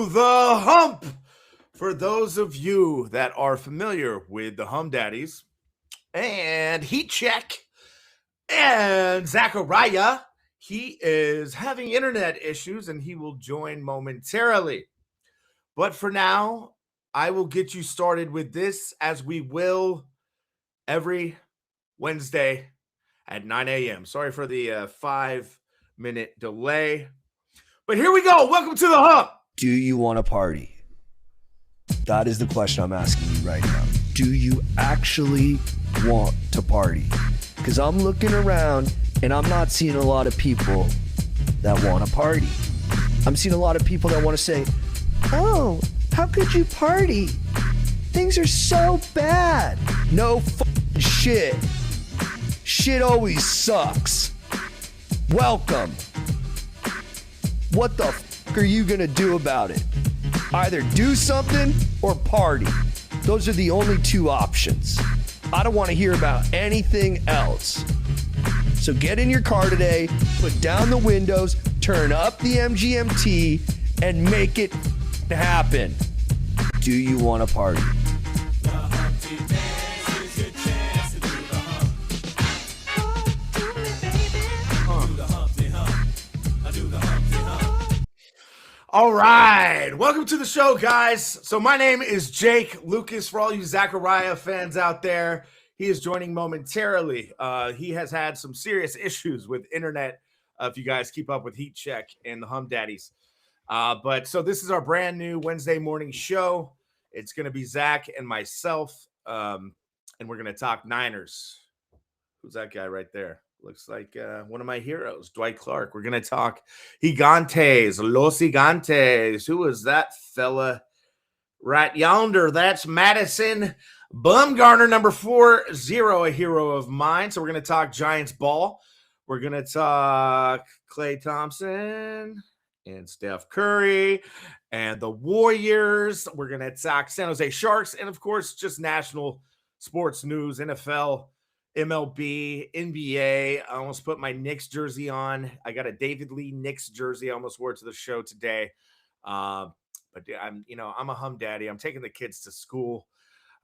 to the Hump. For those of you that are familiar with the Humm Daddies and Heat Check and Zakariah, he is having internet issues and he will join momentarily. But for now, I will get you started with this as we will every Wednesday at 9 a.m. Sorry for the 5-minute delay. But here we go. Welcome to the Hump. Do you want to party? That is the question I'm asking you right now. Do you actually want to party? Because I'm looking around and I'm not seeing a lot of people that want to party. I'm seeing a lot of people that want to say, oh, how could you party? Things are so bad. No fucking shit. Shit always sucks. Welcome. What the fuck are you gonna do about it? Either do something or party. Those are the only two options. I don't want to hear about anything else. So get in your car today, put down the windows, turn up the MGMT, and make it happen. Do you want to party? All right, welcome to the show, guys. So my name is Jake Lucas. For all you Zakariah fans out there, he is joining momentarily. He has had some serious issues with internet. If you guys keep up with Heat Check and the Humm Daddies, so this is our brand new Wednesday morning show. It's going to be Zach and myself, and we're going to talk Niners. Who's that guy right there? Looks like one of my heroes, Dwight Clark. We're going to talk Gigantes, Los Gigantes. Who is that fella right yonder? That's Madison Bumgarner, number 40, a hero of mine. So we're going to talk Giants ball. We're going to talk Klay Thompson and Steph Curry and the Warriors. We're going to talk San Jose Sharks. And, of course, just national sports news, NFL, MLB, NBA. I almost put my Knicks jersey on. I got a David Lee Knicks jersey. I almost wore it to the show today. But I'm a Humm daddy. I'm taking the kids to school.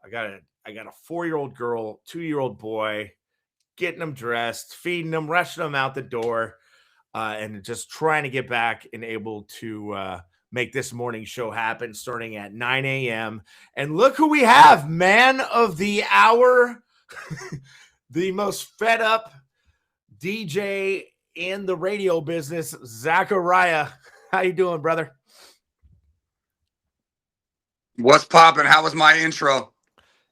I got a 4-year-old girl, 2-year-old boy, getting them dressed, feeding them, rushing them out the door, and just trying to get back and able to make this morning show happen starting at 9 a.m. And look who we have, man of the hour. The most fed up DJ in the radio business, Zakariah. How you doing, brother? What's popping? How was my intro?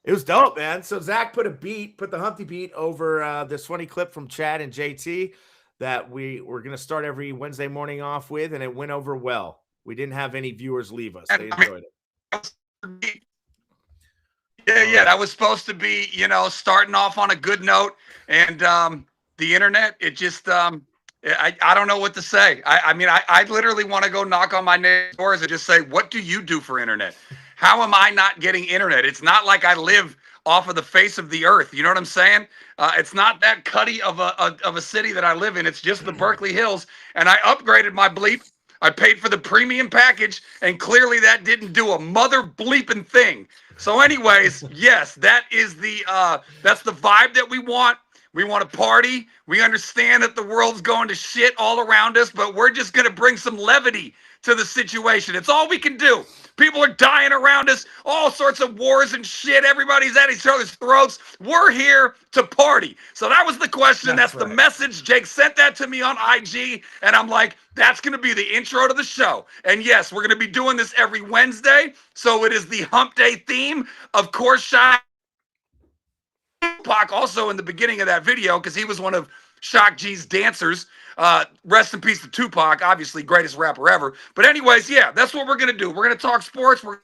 It was dope, man. So Zach put the Humpty beat over this funny clip from Chad and JT that we were going to start every Wednesday morning off with, and it went over well. We didn't have any viewers leave us. They enjoyed it. Yeah, that was supposed to be, starting off on a good note. And the internet, it just, I don't know what to say. I literally want to go knock on my neighbor's doors and just say, what do you do for internet? How am I not getting internet? It's not like I live off of the face of the earth. You know what I'm saying? It's not that cutty of a city that I live in. It's just the Berkeley Hills. And I upgraded my bleep. I paid for the premium package, and clearly that didn't do a mother bleeping thing. So anyways, yes, that's the vibe that we want. We want to party. We understand that the world's going to shit all around us, but we're just going to bring some levity to the situation. It's all we can do. People are dying around us, all sorts of wars and shit. Everybody's at each other's throats. We're here to party. So that was the question. That's right. The message. Jake sent that to me on IG, and I'm like, that's going to be the intro to the show. And yes, we're going to be doing this every Wednesday. So it is the Hump Day theme. Of course, Shock Tupac also in the beginning of that video, because he was one of Shock G's dancers. Rest in peace to Tupac, obviously greatest rapper ever. But anyways, yeah, that's what we're going to do. We're going to talk sports. All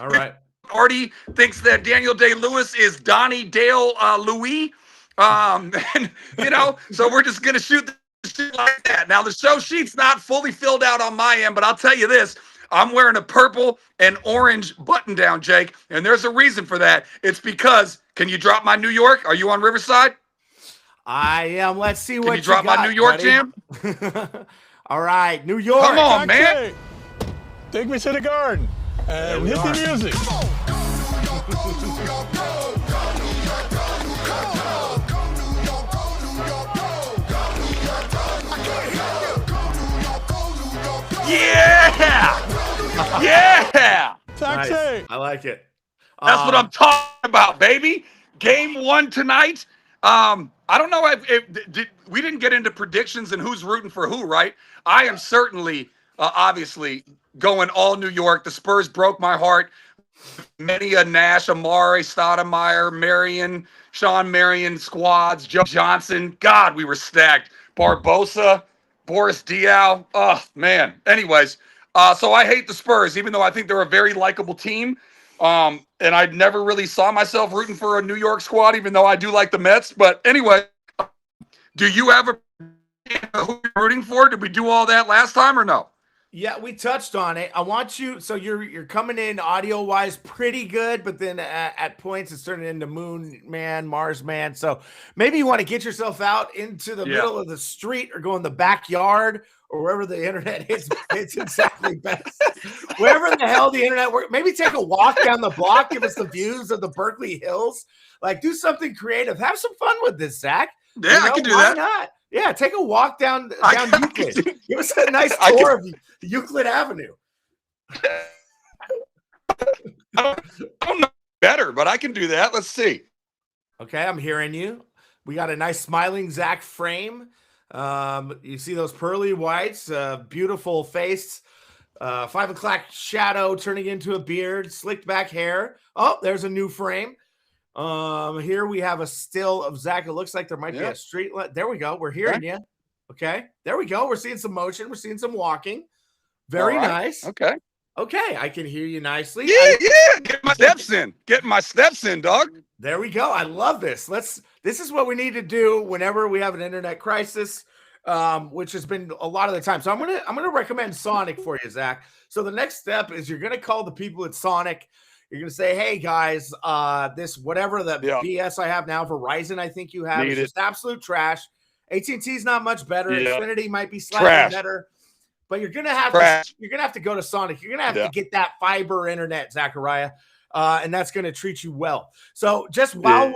right. Artie thinks that Daniel Day-Lewis is Donnie Dale Louis. So we're just going to shoot the shit like that. Now, the show sheet's not fully filled out on my end, but I'll tell you this. I'm wearing a purple and orange button down, Jake, and there's a reason for that. It's because, can you drop my New York? Are you on Riverside? I am. Let's see what you drop got, my New York buddy. jam. All right, New York. Come on, man. Take me to the garden and hit the music. Yeah! Yeah! Taxi. Nice. I like it. That's what I'm talking about, baby. Game 1 tonight. I don't know if we didn't get into predictions and who's rooting for who, right? I am certainly, obviously, going all New York. The Spurs broke my heart. Many a Nash, Amari, Stoudemire, Marion, Sean Marion squads, Joe Johnson. God, we were stacked. Barbosa, Boris Diaw. Oh, man. Anyways, so I hate the Spurs, even though I think they're a very likable team. And I never really saw myself rooting for a New York squad, even though I do like the Mets. But anyway, do you have who you're rooting for? Did we do all that last time or no? Yeah, we touched on it. I want you, so you're coming in audio wise pretty good, but then at points it's turning into Moon Man, Mars Man. So maybe you want to get yourself out into the middle of the street or go in the backyard or wherever the internet is. It's exactly best. Wherever the hell the internet works. Maybe take a walk down the block, give us the views of the Berkeley Hills. Like, do something creative. Have some fun with this, Zach. Yeah, I can do why that. Not? Yeah, take a walk down Euclid. Give us a nice tour of Euclid Avenue. I don't know better, but I can do that. Let's see. Okay, I'm hearing you. We got a nice smiling Zach frame. You see those pearly whites, beautiful face, 5 o'clock shadow turning into a beard, slicked back hair. Oh, there's a new frame. Here we have a still of Zach. It looks like there might be a street light. There we go. We're hearing you. Okay. There we go. We're seeing some motion. We're seeing some walking. Very nice. Okay. Okay. I can hear you nicely. Yeah. Get my steps in. Getting my steps in, dog. There we go. I love this. This is what we need to do whenever we have an internet crisis, which has been a lot of the time. So I'm gonna recommend Sonic for you, Zach. So the next step is you're gonna call the people at Sonic. You're going to say, hey, guys, this whatever the BS I have now, Verizon I think you have, is just absolute trash. AT&T is not much better. Xfinity might be slightly better. But you're going to have to go to Sonic. You're going to have to get that fiber internet, Zakariah, and that's going to treat you well. So just while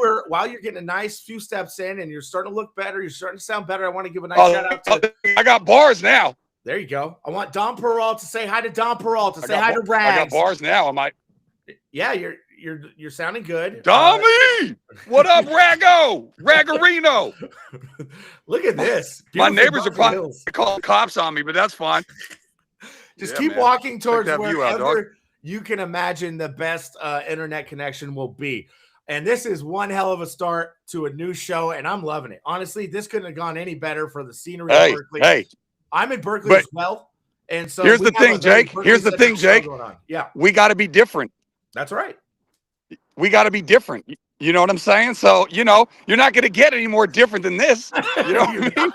you're getting a nice few steps in and you're starting to look better, you're starting to sound better, I want to give a nice shout out to I got bars now. There you go. I want Don Peralta to say hi to Don Peralta, say hi to Rags. I got bars now. I might. Yeah, you're sounding good. Dommy! What up, Rago? Ragarino. Look at this. My neighbors are probably calling cops on me, but that's fine. Just keep walking towards wherever you can imagine the best internet connection will be. And this is one hell of a start to a new show, and I'm loving it. Honestly, this couldn't have gone any better for the scenery of Berkeley. Hey, I'm in Berkeley as well. And so here's the thing, Jake. Yeah. We got to be different. That's right. We got to be different. You know what I'm saying? So, you're not going to get any more different than this. You know what I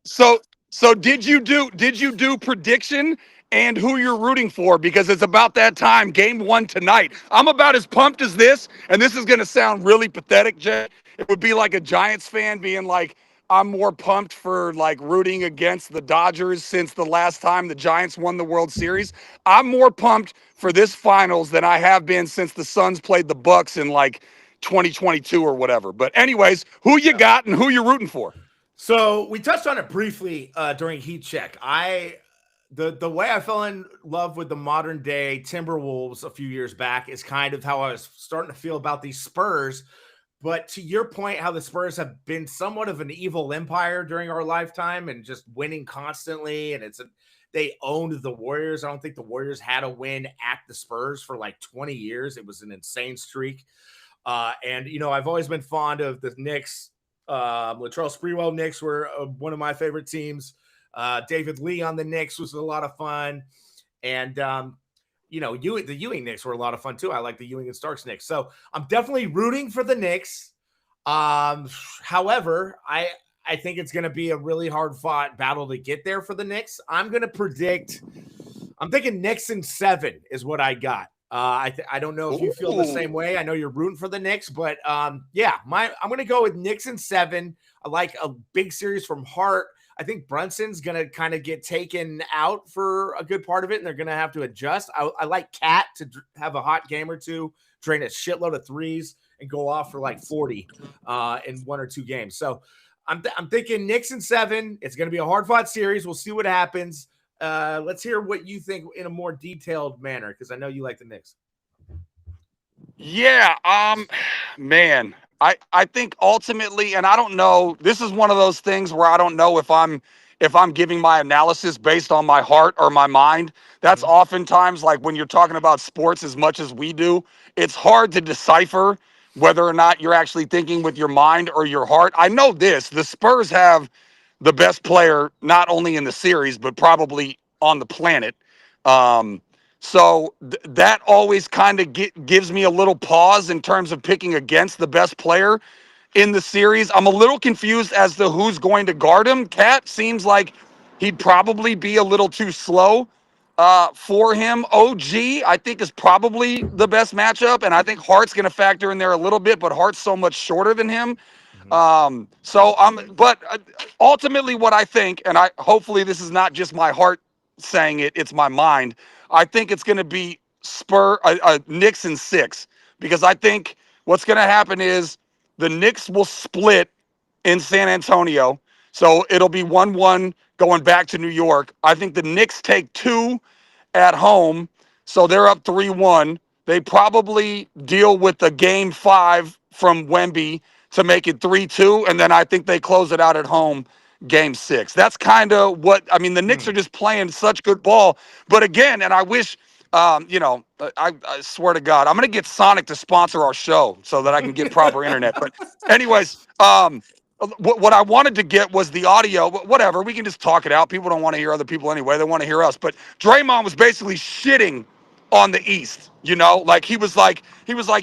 mean? So did you do prediction and who you're rooting for? Because it's about that time, game 1 tonight. I'm about as pumped as this, and this is going to sound really pathetic, Jay. It would be like a Giants fan being like, I'm more pumped for like rooting against the Dodgers since the last time the Giants won the World Series. I'm more pumped for this finals than I have been since the Suns played the Bucks in like 2022 or whatever. But anyways, who you got and who you're rooting for? So we touched on it briefly during Heat Check. The way I fell in love with the modern day Timberwolves a few years back is kind of how I was starting to feel about these Spurs. But to your point, how the Spurs have been somewhat of an evil empire during our lifetime and just winning constantly. And they owned the Warriors. I don't think the Warriors had a win at the Spurs for like 20 years. It was an insane streak. And, I've always been fond of the Knicks. Latrell Sprewell Knicks were one of my favorite teams. David Lee on the Knicks was a lot of fun. And, the Ewing Knicks were a lot of fun too. I like the Ewing and Starks Knicks. So I'm definitely rooting for the Knicks. However, I think it's going to be a really hard fought battle to get there for the Knicks. I'm thinking Knicks in 7 is what I got. I don't know if you feel the same way. I know you're rooting for the Knicks, but yeah, I'm going to go with Knicks in 7. I like a big series from Hart. I think Brunson's going to kind of get taken out for a good part of it, and they're going to have to adjust. I like Cat to have a hot game or two, drain a shitload of threes, and go off for like 40 in 1 or 2 games. So I'm thinking Knicks in 7. It's going to be a hard-fought series. We'll see what happens. Let's hear what you think in a more detailed manner, because I know you like the Knicks. Yeah, man, I think ultimately, and I don't know, this is one of those things where I don't know if I'm giving my analysis based on my heart or my mind. That's oftentimes, like, when you're talking about sports as much as we do, it's hard to decipher whether or not you're actually thinking with your mind or your heart. I know this, the Spurs have the best player, not only in the series, but probably on the planet. So that always kind of gives me a little pause in terms of picking against the best player in the series. I'm a little confused as to who's going to guard him. Cat seems like he'd probably be a little too slow for him. OG, I think, is probably the best matchup, and I think Hart's going to factor in there a little bit, but Hart's so much shorter than him. But ultimately what I think, and hopefully this is not just my heart saying it, it's my mind. I think it's going to be Knicks in 6, because I think what's going to happen is the Knicks will split in San Antonio. So it'll be 1-1 going back to New York. I think the Knicks take 2 at home. So they're up 3-1. They probably deal with the game 5 from Wemby to make it 3-2. And then I think they close it out at home game 6. That's kind of what, I mean, the Knicks are just playing such good ball. But again, and I wish, I swear to God, I'm going to get Sonic to sponsor our show so that I can get proper internet. But anyways, what I wanted to get was the audio. Whatever, we can just talk it out. People don't want to hear other people anyway. They want to hear us. But Draymond was basically shitting on the East, like he was like,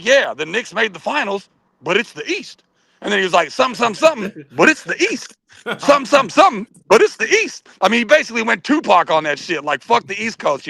yeah, the Knicks made the finals, but it's the East. And then he was like, something, but it's the East. Something, but it's the East. I mean, he basically went Tupac on that shit. Like, fuck the East Coast,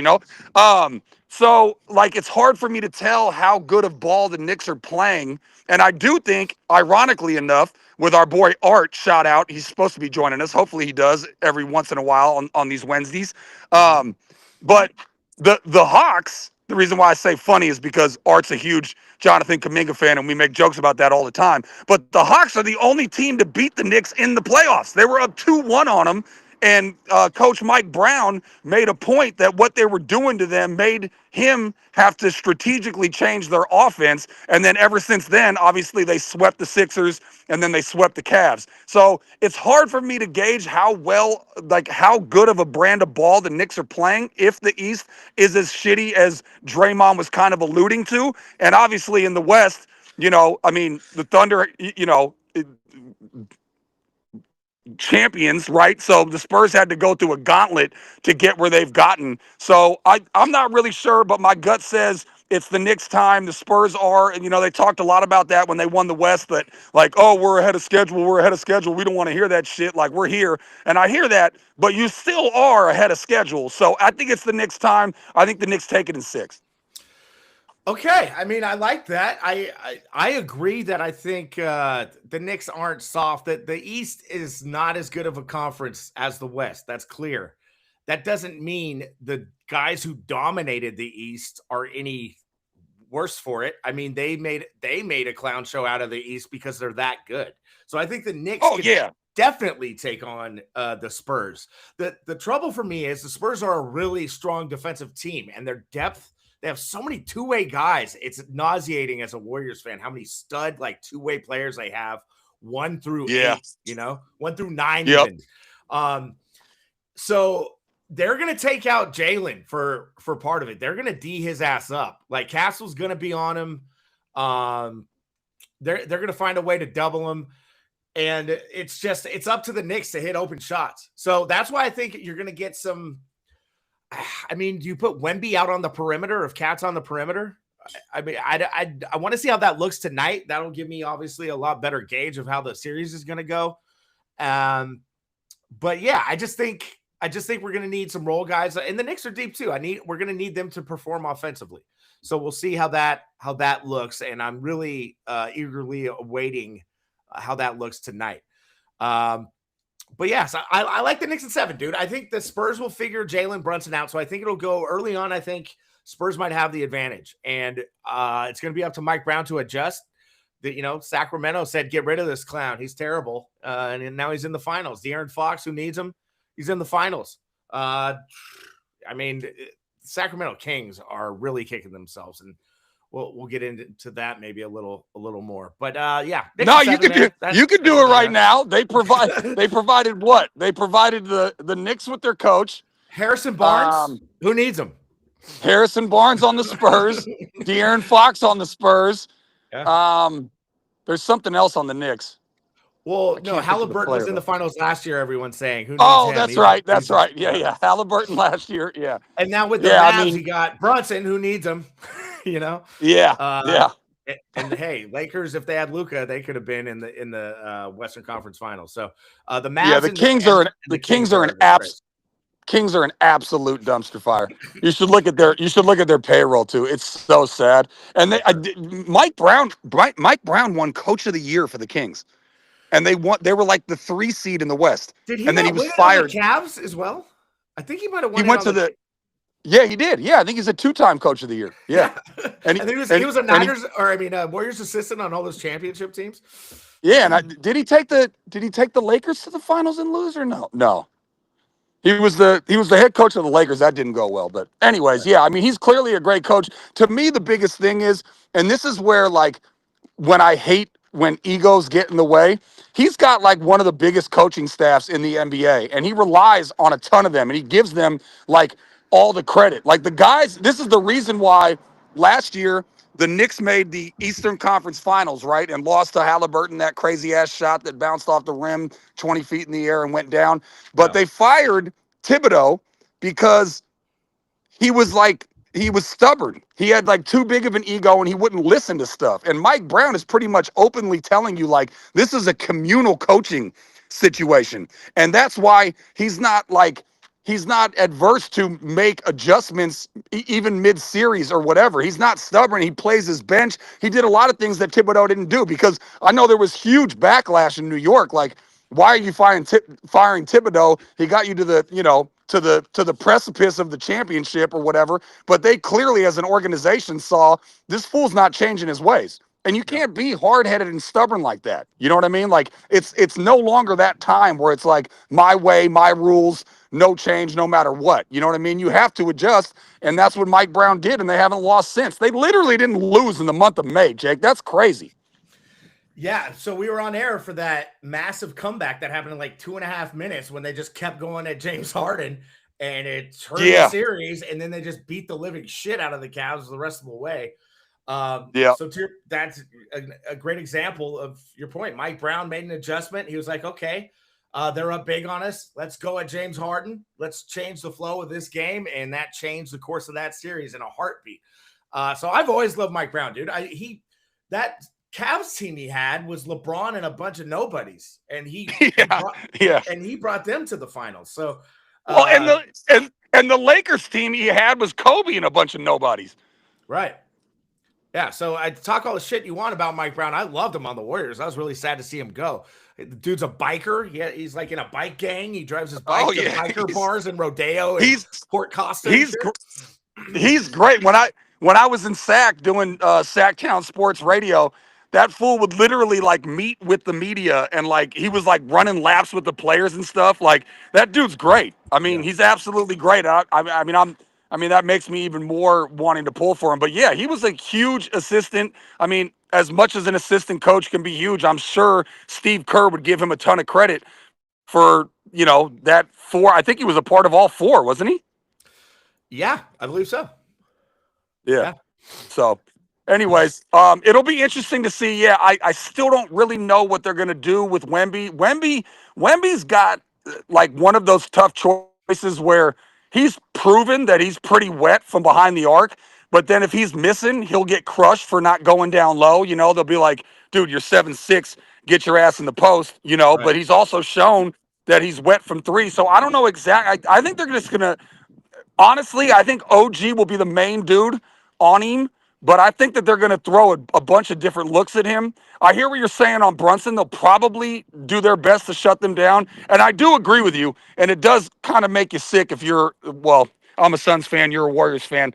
So, like, it's hard for me to tell how good of ball the Knicks are playing. And I do think, ironically enough, with our boy Art, shout out, he's supposed to be joining us. Hopefully he does every once in a while on these Wednesdays. But the Hawks, the reason why I say funny is because Art's a huge Jonathan Kuminga fan, and we make jokes about that all the time. But the Hawks are the only team to beat the Knicks in the playoffs. They were up 2-1 on them, and Coach Mike Brown made a point that what they were doing to them made him have to strategically change their offense. And then ever since then, obviously, they swept the Sixers, and then they swept the Cavs. So it's hard for me to gauge how good of a brand of ball the Knicks are playing if the East is as shitty as Draymond was kind of alluding to. And obviously in the West, the Thunder, champions, right? So the Spurs had to go through a gauntlet to get where they've gotten. So I'm not really sure, but my gut says it's the Knicks' time. The Spurs are, and they talked a lot about that when they won the West, that like, oh, we're ahead of schedule. We don't want to hear that shit. Like, we're here. And I hear that, but you still are ahead of schedule. So I think it's the Knicks' time. I think the Knicks take it in 6. Okay, I mean, I like that. I agree that I think the Knicks aren't soft. That the East is not as good of a conference as the West. That's clear. That doesn't mean the guys who dominated the East are any worse for it. I mean, they made a clown show out of the East because they're that good. So I think the Knicks definitely take on the Spurs. The trouble for me is the Spurs are a really strong defensive team, and their depth. They have so many two-way guys. It's nauseating as a Warriors fan how many stud two-way players they have, 1 through 8, 1 through 9 even. So they're gonna take out Jalen for part of it. They're gonna D his ass up. Like Castle's gonna be on him. They're gonna find a way to double him. And it's up to the Knicks to hit open shots. So that's why I think you're gonna get some. I mean, do you put Wemby out on the perimeter if Cat's on the perimeter? I mean, I want to see how that looks tonight. That'll give me obviously a lot better gauge of how the series is going to go. But yeah, I just think we're going to need some role guys, and the Knicks are deep too. We're going to need them to perform offensively. So we'll see how that looks, and I'm really eagerly awaiting how that looks tonight. But yes, I like the Knicks at 7, dude. I think the Spurs will figure Jalen Brunson out, so I think it'll go early on. I think Spurs might have the advantage, and it's going to be up to Mike Brown to adjust. Sacramento said, get rid of this clown. He's terrible. And now he's in the finals. De'Aaron Fox, who needs him, he's in the finals. Sacramento Kings are really kicking themselves, and we'll get into that maybe a little more. But yeah. No, you could do it right now. They provided what? They provided the Knicks with their coach. Harrison Barnes. Who needs him? Harrison Barnes on the Spurs. De'Aaron Fox on the Spurs. Yeah. There's something else on the Knicks. Well, no, Halliburton was in the finals last year, everyone's saying. Who needs him? That's right. That's right. Yeah. Halliburton last year. Yeah. And now with the Mavs, he got Brunson, who needs him, Yeah. And hey, Lakers, if they had Luka, they could have been in the Western Conference Finals. So the Mavs, the Kings are an absolute dumpster fire. You should look at their payroll too. It's so sad. And Mike Brown won Coach of the Year for the Kings, and they were like the 3 seed in the West. Did he? And then he was fired. The Cavs as well. I think he might have won. He went to the. Yeah, he did. Yeah, I think he's a 2-time Coach of the Year. Yeah, and he was a Niners Warriors assistant on all those championship teams. Yeah, and did he take the Lakers to the finals and lose or no? No. He was the head coach of the Lakers. That didn't go well. But anyways, yeah, I mean, he's clearly a great coach. To me, the biggest thing is, and this is where, like, when I hate when egos get in the way, he's got, like, one of the biggest coaching staffs in the NBA, and he relies on a ton of them, and he gives them, like, all the credit. Like, the guys, this is the reason why last year the Knicks made the Eastern Conference Finals, right, and lost to Halliburton, that crazy-ass shot that bounced off the rim 20 feet in the air and went down. But they fired Thibodeau because he was stubborn. He had, like, too big of an ego, and he wouldn't listen to stuff. And Mike Brown is pretty much openly telling you, like, this is a communal coaching situation. And that's why he's not adverse to make adjustments even mid-series or whatever. He's not stubborn. He plays his bench. He did a lot of things that Thibodeau didn't do, because I know there was huge backlash in New York. Like, why are you firing Thibodeau? He got you to the precipice of the championship or whatever. But they clearly, as an organization, saw this fool's not changing his ways. And you can't be hard-headed and stubborn like that. You know what I mean? Like, it's no longer that time where it's like, my way, my rules, no change, no matter what. You know what I mean? You have to adjust, and that's what Mike Brown did, and they haven't lost since. They literally didn't lose in the month of May, Jake. That's crazy. Yeah, so we were on air for that massive comeback that happened in like 2.5 minutes when they just kept going at James Harden, and it turned the series, and then they just beat the living shit out of the Cavs the rest of the way. So that's a great example of your point. Mike Brown made an adjustment. He was like, okay, they're up big on us. Let's go at James Harden. Let's change the flow of this game. And that changed the course of that series in a heartbeat. So I've always loved Mike Brown, dude. That Cavs team he had was LeBron and a bunch of nobodies. And he brought them to the finals. So and the Lakers team he had was Kobe and a bunch of nobodies. Right. Yeah, so I talk all the shit you want about Mike Brown. I loved him on the Warriors. I was really sad to see him go. The dude's a biker. He's like in a bike gang. He drives his bike to biker bars and rodeo and sport costumes. He's great. When I was in SAC doing SAC Town Sports Radio, that fool would literally, like, meet with the media, and, like, he was, like, running laps with the players and stuff. Like, that dude's great. I mean, he's absolutely great. I mean, that makes me even more wanting to pull for him. But, yeah, he was a huge assistant. I mean, as much as an assistant coach can be huge, I'm sure Steve Kerr would give him a ton of credit for, that 4. I think he was a part of all 4, wasn't he? Yeah, I believe so. Yeah. So, anyways, it'll be interesting to see. Yeah, I still don't really know what they're going to do with Wemby. Wemby's got, like, one of those tough choices where he's proven that he's pretty wet from behind the arc, but then if he's missing, he'll get crushed for not going down low. They'll be like, dude, you're 7'6", get your ass in the post, right. But he's also shown that he's wet from 3. So I don't know exactly. I think they're just going to, honestly, I think OG will be the main dude on him, but I think that they're going to throw a bunch of different looks at him. I hear what you're saying on Brunson. They'll probably do their best to shut them down. And I do agree with you. And it does kind of make you sick if you're, well, I'm a Suns fan, you're a Warriors fan.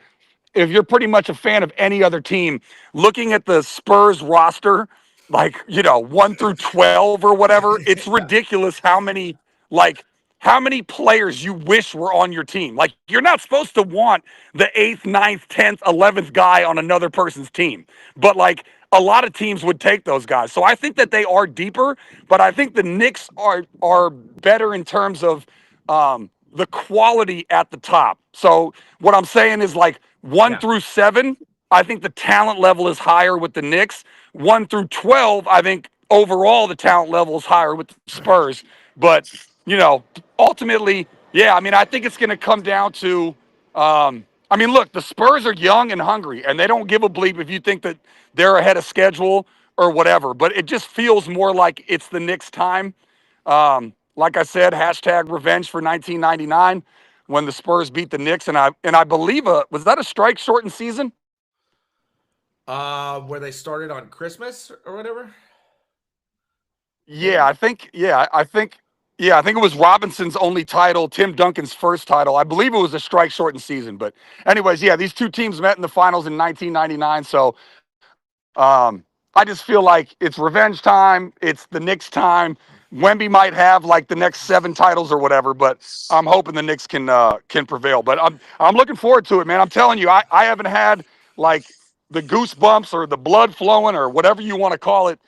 If you're pretty much a fan of any other team, looking at the Spurs roster, like, 1 through 12 or whatever, it's ridiculous how many players you wish were on your team. Like, you're not supposed to want the 8th, 9th, 10th, 11th guy on another person's team. But, like, a lot of teams would take those guys. So I think that they are deeper, but I think the Knicks are better in terms of the quality at the top. So what I'm saying is, like, 1 through 7, I think the talent level is higher with the Knicks. 1 through 12, I think overall the talent level is higher with the Spurs. But, ultimately, I think it's going to come down to, look, the Spurs are young and hungry, and they don't give a bleep if you think that they're ahead of schedule or whatever. But it just feels more like it's the Knicks' time. Like I said, hashtag revenge for 1999 when the Spurs beat the Knicks. And I believe, was that a strike shortened season? Where they started on Christmas or whatever? I think it was Robinson's only title, Tim Duncan's first title. I believe it was a strike shortened season. But anyways, these two teams met in the finals in 1999. So I just feel like it's revenge time. It's the Knicks' time. Wemby might have like the next 7 titles or whatever, but I'm hoping the Knicks can prevail. But I'm looking forward to it, man. I'm telling you, I haven't had like the goosebumps or the blood flowing or whatever you want to call it.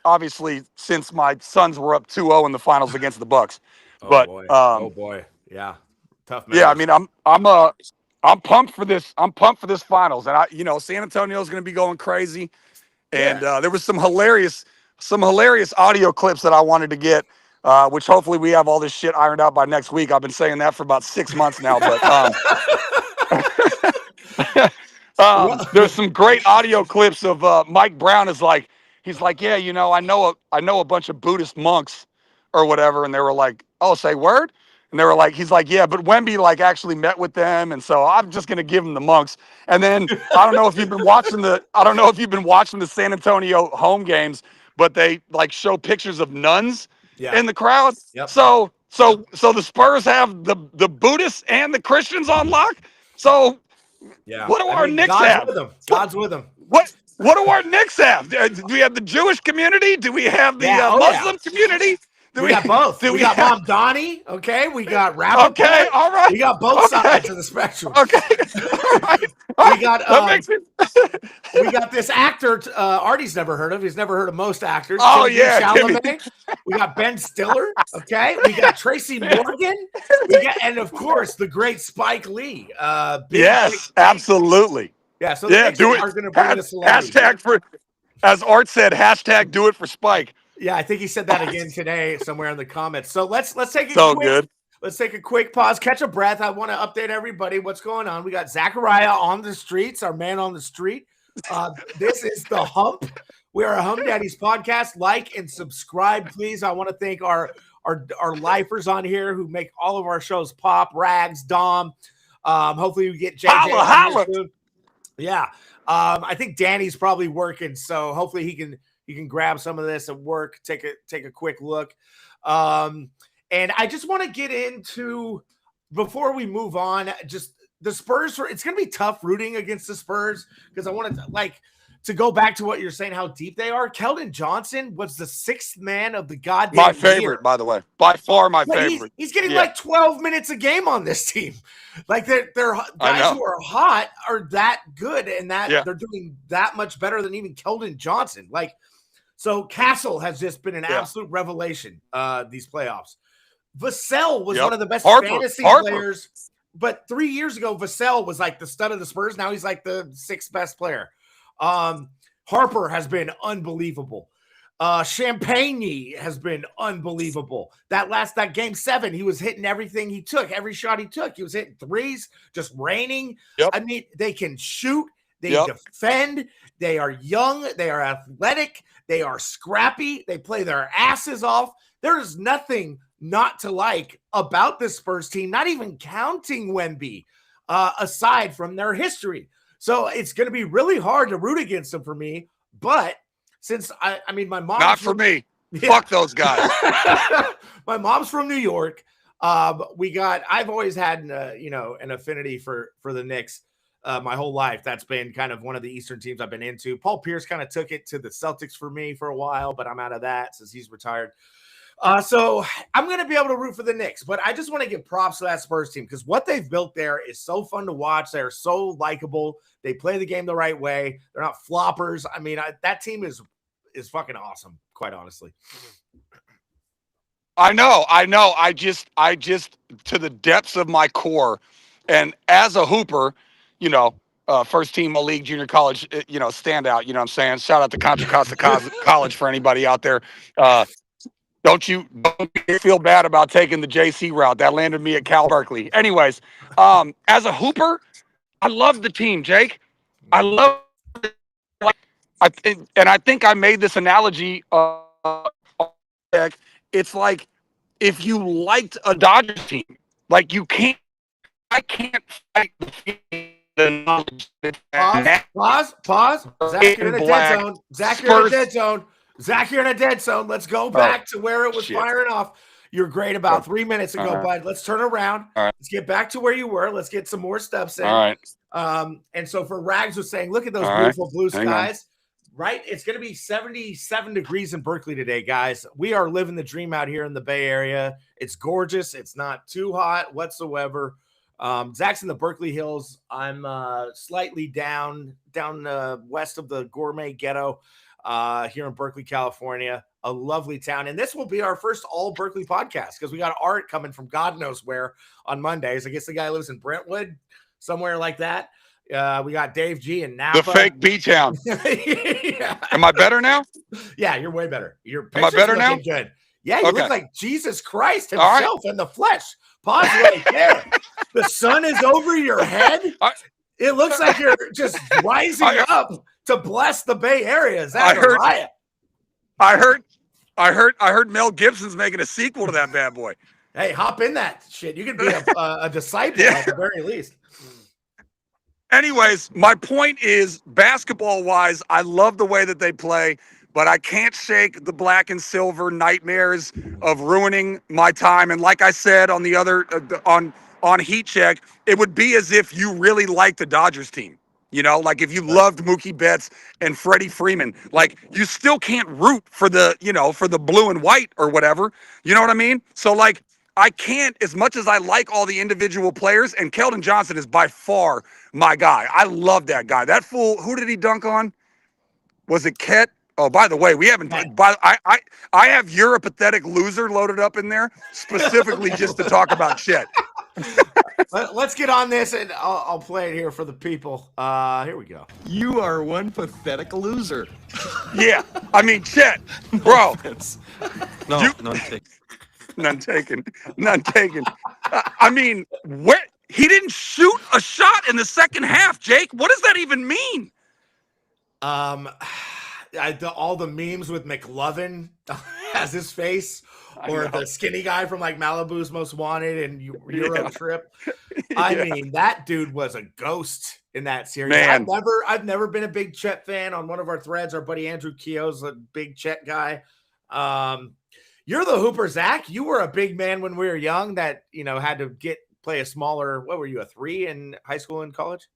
Obviously, since my Suns were up 2-0 in the finals against the Bucks. Oh boy. Yeah. Tough memories. I'm pumped for this. I'm pumped for this finals. And San Antonio is going to be going crazy. And there was some hilarious audio clips that I wanted to get, which hopefully we have all this shit ironed out by next week. I've been saying that for about 6 months now, but there's some great audio clips of Mike Brown he's like, yeah, I know a bunch of Buddhist monks or whatever. And they were like, oh, say word? And they were like, he's like, yeah, but Wemby actually met with them. And so I'm just going to give him the monks. And then I don't know if you've been watching the San Antonio home games, but they show pictures of nuns in the crowd. Yep. So the Spurs have the Buddhists and the Christians on lock. So what do our Knicks have? God's with them. What do our Knicks have? Do we have the Jewish community? Do we have the Muslim community? We got both. We got Mom Donnie. Okay. We got Rappaport. Okay. All right. We got both sides of the spectrum. Okay. All right. We got this actor Artie's never heard of. He's never heard of most actors. Oh, Timothy. We got Ben Stiller. Okay. We got Tracy Morgan. And of course, the great Spike Lee. Yes, absolutely. Yeah. So the do it. Are going to bring the celebrity. As Art said, hashtag do it for Spike. Yeah, I think he said that again today somewhere in the comments. So let's take Let's take a quick pause, catch a breath. I want to update everybody what's going on. We got Zakariah on the streets, our man on the street. This is the Hump. We are a Humm Daddy's podcast. Like and subscribe, please. I want to thank our lifers on here who make all of our shows pop. Rags, Dom. Hopefully we get JJ. Holla. Yeah. I think Danny's probably working, so hopefully he can grab some of this at work, take a quick look. And I just want to get into, before we move on, just the Spurs. It's going to be tough rooting against the Spurs because I want to go back to what you're saying, how deep they are. Keldon Johnson was the 6th man of the goddamn My favorite, year. By the way. By far my favorite. He's getting 12 minutes a game on this team. Like they're guys who are hot are that good and they're doing that much better than even Keldon Johnson. So Castle has just been an absolute revelation these playoffs. Vassell was one of the best fantasy players, but 3 years ago, Vassell was like the stud of the Spurs. Now he's like the 6th best player. Harper has been unbelievable. Champagne has been unbelievable. That game 7, he was hitting everything he took, every shot he took. He was hitting threes, just raining. Yep. I mean, they can shoot, they defend, they are young, they are athletic, they are scrappy, they play their asses off. There is nothing not to like about this Spurs team, not even counting Wemby, aside from their history. So it's going to be really hard to root against them for me. But since I mean, my mom. Not for me. Yeah. Fuck those guys. My mom's from New York. I've always had, an affinity for the Knicks my whole life. That's been kind of one of the Eastern teams I've been into. Paul Pierce kind of took it to the Celtics for me for a while, but I'm out of that since he's retired. So I'm going to be able to root for the Knicks, but I just want to give props to that Spurs team because what they've built there is so fun to watch. They're so likable. They play the game the right way. They're not floppers. I mean, that team is fucking awesome, quite honestly. I know. I just to the depths of my core, and as a hooper, first team all league junior college, standout. You know what I'm saying? Shout out to Contra Costa College for anybody out there. Don't feel bad about taking the JC route. That landed me at Cal Berkeley. Anyways, as a hooper, I love the team, Jake. I love. I think I made this analogy. It's like if you liked a Dodgers team, like I can't fight the knowledge. Pause. Zach, you're in a dead zone. Zach, you're in a dead zone. Let's go back to where it was firing off. You're great about 3 minutes ago, bud. Let's turn around. Let's get back to where you were. Let's get some more steps in. All right. And so for Rags was saying, look at those beautiful blue skies. Right? It's going to be 77 degrees in Berkeley today, guys. We are living the dream out here in the Bay Area. It's gorgeous. It's not too hot whatsoever. Zach's in the Berkeley Hills. I'm slightly down west of the Gourmet Ghetto here in Berkeley, California. A lovely town. And this will be our first all Berkeley podcast because we got Art coming from God knows where on Mondays. I guess the guy lives in Brentwood, somewhere like that. We got Dave G and Napa. The fake B-town. Yeah. Am I better now? Yeah, you're way better. Am I better now? Good. Yeah, you look like Jesus Christ himself in the flesh. Pause right there. The sun is over your head. It looks like you're just rising up to bless the Bay Area. Zakariah. I heard Mel Gibson's making a sequel to that bad boy. Hey, hop in that shit. You can be a disciple at the very least. Anyways, my point is, basketball-wise, I love the way that they play, but I can't shake the black and silver nightmares of ruining my time. And like I said on the other on Heat Check, it would be as if you really liked the Dodgers team. Like if you loved Mookie Betts and Freddie Freeman, like you still can't root for the blue and white or whatever. You know what I mean? So like I can't, as much as I like all the individual players, and Keldon Johnson is by far my guy. I love that guy. That fool, who did he dunk on? Was it Ket? Oh, by the way, we haven't. I have "You're a Pathetic Loser" loaded up in there specifically just to talk about Chet. Let's get on this, and I'll play it here for the people. Here we go. You are one pathetic loser. Yeah, I mean Chet, bro. None taken. I mean, he didn't shoot a shot in the second half, Jake. What does that even mean? All the memes with McLovin as his face, or the skinny guy from like Malibu's Most Wanted and Euro Trip. I mean, that dude was a ghost in that series. Man. I've never been a big Chet fan. On one of our threads, our buddy Andrew Keogh's a big Chet guy. You're the hooper, Zach. You were a big man when we were young that, had to play a smaller, what were you, a 3 in high school and college?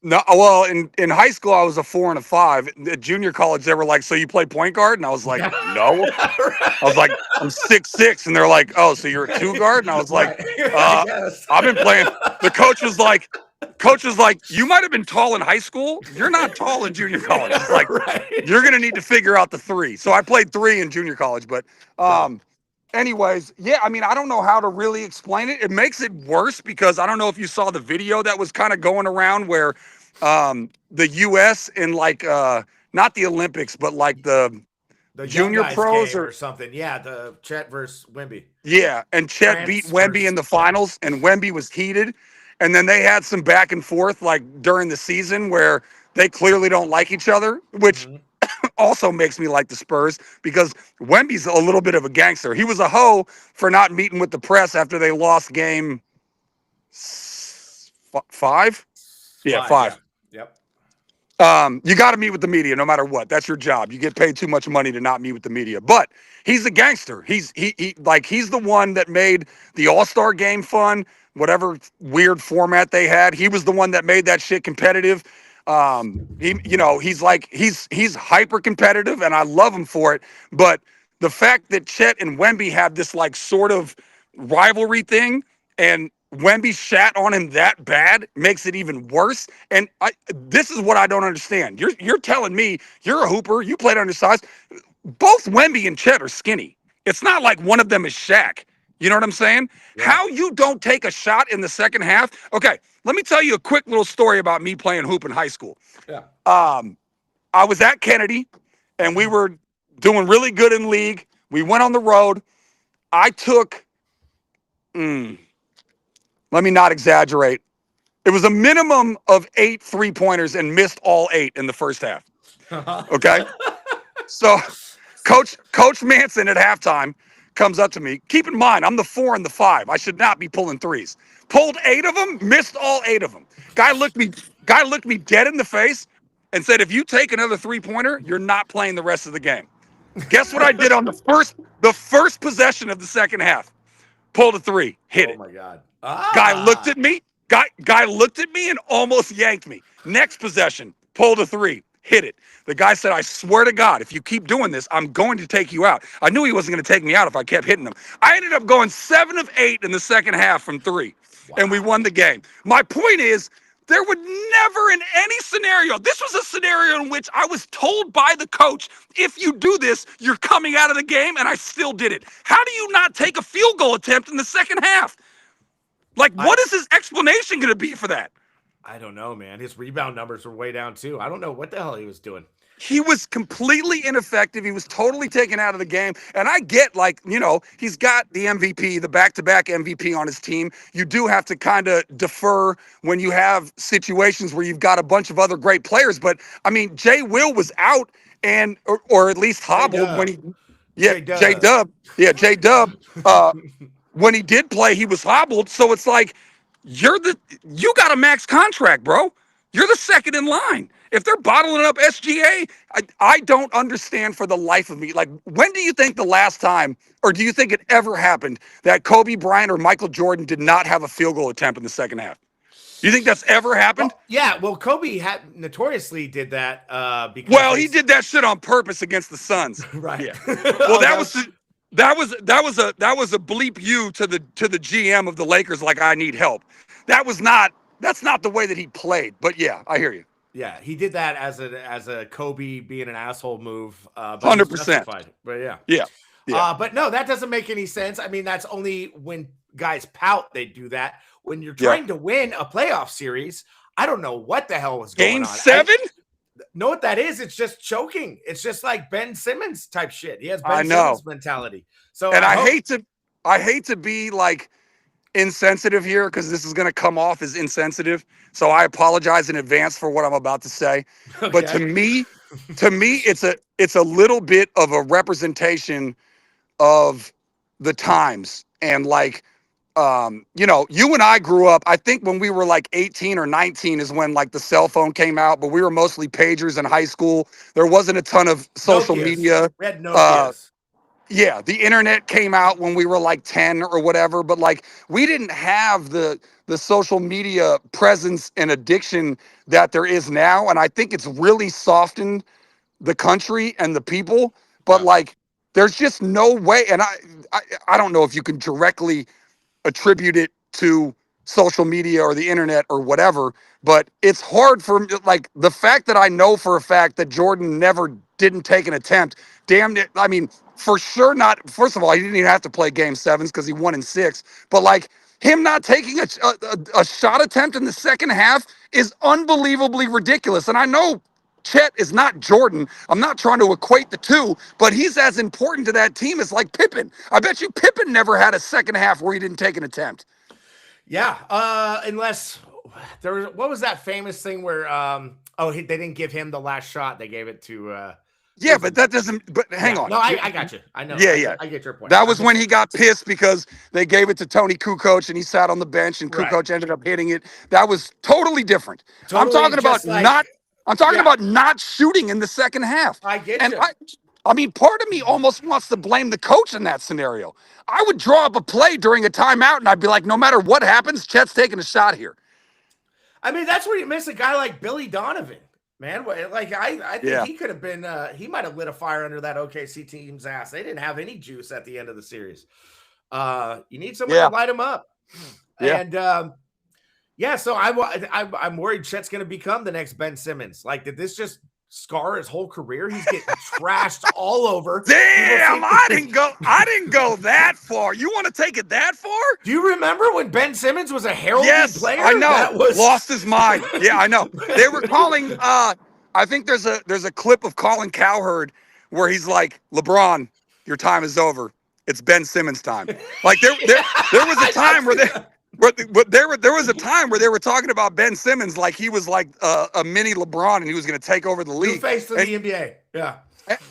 No, well, in high school, I was a 4 and a 5. At junior college, they were like, so you play point guard? And I was like, no. I was like, I'm 6'6". And they're like, oh, so you're a 2 guard? And I was like, I've been playing. The coach was like, you might have been tall in high school. You're not tall in junior college. It's like, you're going to need to figure out the 3. So I played 3 in junior college. But anyways, yeah, I mean, I don't know how to really explain it. It makes it worse because I don't know if you saw the video that was kind of going around where the U.S. in like not the Olympics, but like the junior pros or something. Yeah, the Chet versus Wemby. Yeah, and Chet beat Wemby in the finals, and Wemby was heated. And then they had some back and forth like during the season where they clearly don't like each other, which also makes me like the Spurs because Wemby's a little bit of a gangster. He was a hoe for not meeting with the press after they lost game 5. Yeah, 5. Yep. You got to meet with the media no matter what. That's your job. You get paid too much money to not meet with the media. But he's a gangster. He's the one that made the All-Star game fun, whatever weird format they had. He was the one that made that shit competitive. He's hyper competitive, and I love him for it. But the fact that Chet and Wemby have this like sort of rivalry thing, and Wemby shat on him that bad makes it even worse. And this is what I don't understand. You're telling me you're a hooper. You played undersized. Both Wemby and Chet are skinny. It's not like one of them is Shaq. You know what I'm saying? Yeah. How you don't take a shot in the second half? Okay, let me tell you a quick little story about me playing hoop in high school. Yeah. I was at Kennedy, and we were doing really good in league. We went on the road. I took... let me not exaggerate. It was a minimum of 8 3-pointers and missed all 8 in the first half. Okay? So Coach Manson at halftime comes up to me. Keep in mind, I'm the 4 and the 5. I should not be pulling threes. Pulled 8 of them, missed all 8 of them. Guy looked me dead in the face and said, if you take another 3-pointer, you're not playing the rest of the game. Guess what I did on the first possession of the second half? Pulled a 3, hit it. Oh my God. Guy looked at me. Guy looked at me and almost yanked me. Next possession, pulled a 3, hit it. The guy said, I swear to God, if you keep doing this, I'm going to take you out. I knew he wasn't going to take me out if I kept hitting him. I ended up going 7 of 8 in the second half from 3, and we won the game. My point is, there would never in any scenario, this was a scenario in which I was told by the coach, if you do this, you're coming out of the game, and I still did it. How do you not take a field goal attempt in the second half? Like, what is his explanation going to be for that? I don't know, man. His rebound numbers were way down, too. I don't know what the hell he was doing. He was completely ineffective. He was totally taken out of the game. And I get, like, he's got the MVP, the back-to-back MVP on his team. You do have to kind of defer when you have situations where you've got a bunch of other great players. But, I mean, Jay Will was out or at least hobbled when he – yeah, J-Dub. Yeah, J-Dub. When he did play, he was hobbled. So it's like, you got a max contract, bro. You're the second in line. If they're bottling up SGA, I don't understand for the life of me. Like, when do you think the last time, or do you think it ever happened, that Kobe Bryant or Michael Jordan did not have a field goal attempt in the second half? Do you think that's ever happened? Well, Kobe notoriously did that because. Well, he did that shit on purpose against the Suns. Right. Yeah. Well, that was a bleep you to the GM of the Lakers. Like, I need help. That's not the way that he played. But yeah, I hear you. Yeah, he did that as a Kobe being an asshole move. 100%. But yeah. But no, that doesn't make any sense. I mean, that's only when guys pout they do that. When you're trying to win a playoff series, I don't know what the hell was going on. Game 7? Know what that is? It's just choking. It's just like Ben Simmons type shit. He has Ben Simmons mentality. So, and I hate to be like insensitive here because this is going to come off as insensitive. So I apologize in advance for what I'm about to say. Okay. But to me, it's a little bit of a representation of the times. And like, you and I grew up, I think when we were like 18 or 19 is when like the cell phone came out, but we were mostly pagers in high school. There wasn't a ton of social media. We had Nokias. Yeah, the internet came out when we were like 10 or whatever, but like we didn't have the social media presence and addiction that there is now. And I think it's really softened the country and the people, but like there's just no way. And I don't know if you can directly attribute it to social media or the internet or whatever, but it's hard for like the fact that I know for a fact that Jordan didn't take an attempt. Damn it. I mean, for sure not. First of all, he didn't even have to play game 7s because he won in 6, but like him not taking a shot attempt in the second half is unbelievably ridiculous. And I know Chet is not Jordan. I'm not trying to equate the two, but he's as important to that team as like Pippen. I bet you Pippen never had a second half where he didn't take an attempt. Yeah, unless there was, what was that famous thing where they didn't give him the last shot, they gave it to yeah, but that doesn't. But hang on. No, I got you. I know. Yeah. I get your point. That was when he got pissed because they gave it to Tony Kukoc and he sat on the bench and Kukoc ended up hitting it. That was totally different. I'm talking about like, I'm talking Yeah. about not shooting in the second half. I get And you. I mean, part of me almost wants to blame the coach in that scenario. I would draw up a play during a timeout, and I'd be like, no matter what happens, Chet's taking a shot here. I mean, that's where you miss a guy like Billy Donovan, man. Like I think Yeah. he could have been. He might have lit a fire under that OKC team's ass. They didn't have any juice at the end of the series. You need someone to Yeah. light him up. Yeah. And yeah, so I'm worried Chet's going to become the next Ben Simmons. Like, did this just scar his whole career? He's getting trashed all over. Damn, I didn't go that far. You want to take it that far? Do you remember when Ben Simmons was a heralded Yes, player? I know. That was Lost his mind. Yeah, I know. They were calling. I think there's a clip of Colin Cowherd where he's like, "LeBron, your time is over. It's Ben Simmons' time." Like there was a time where there was a time where they were talking about Ben Simmons like he was like a mini LeBron and he was going to take over the new league. face to the NBA. Yeah.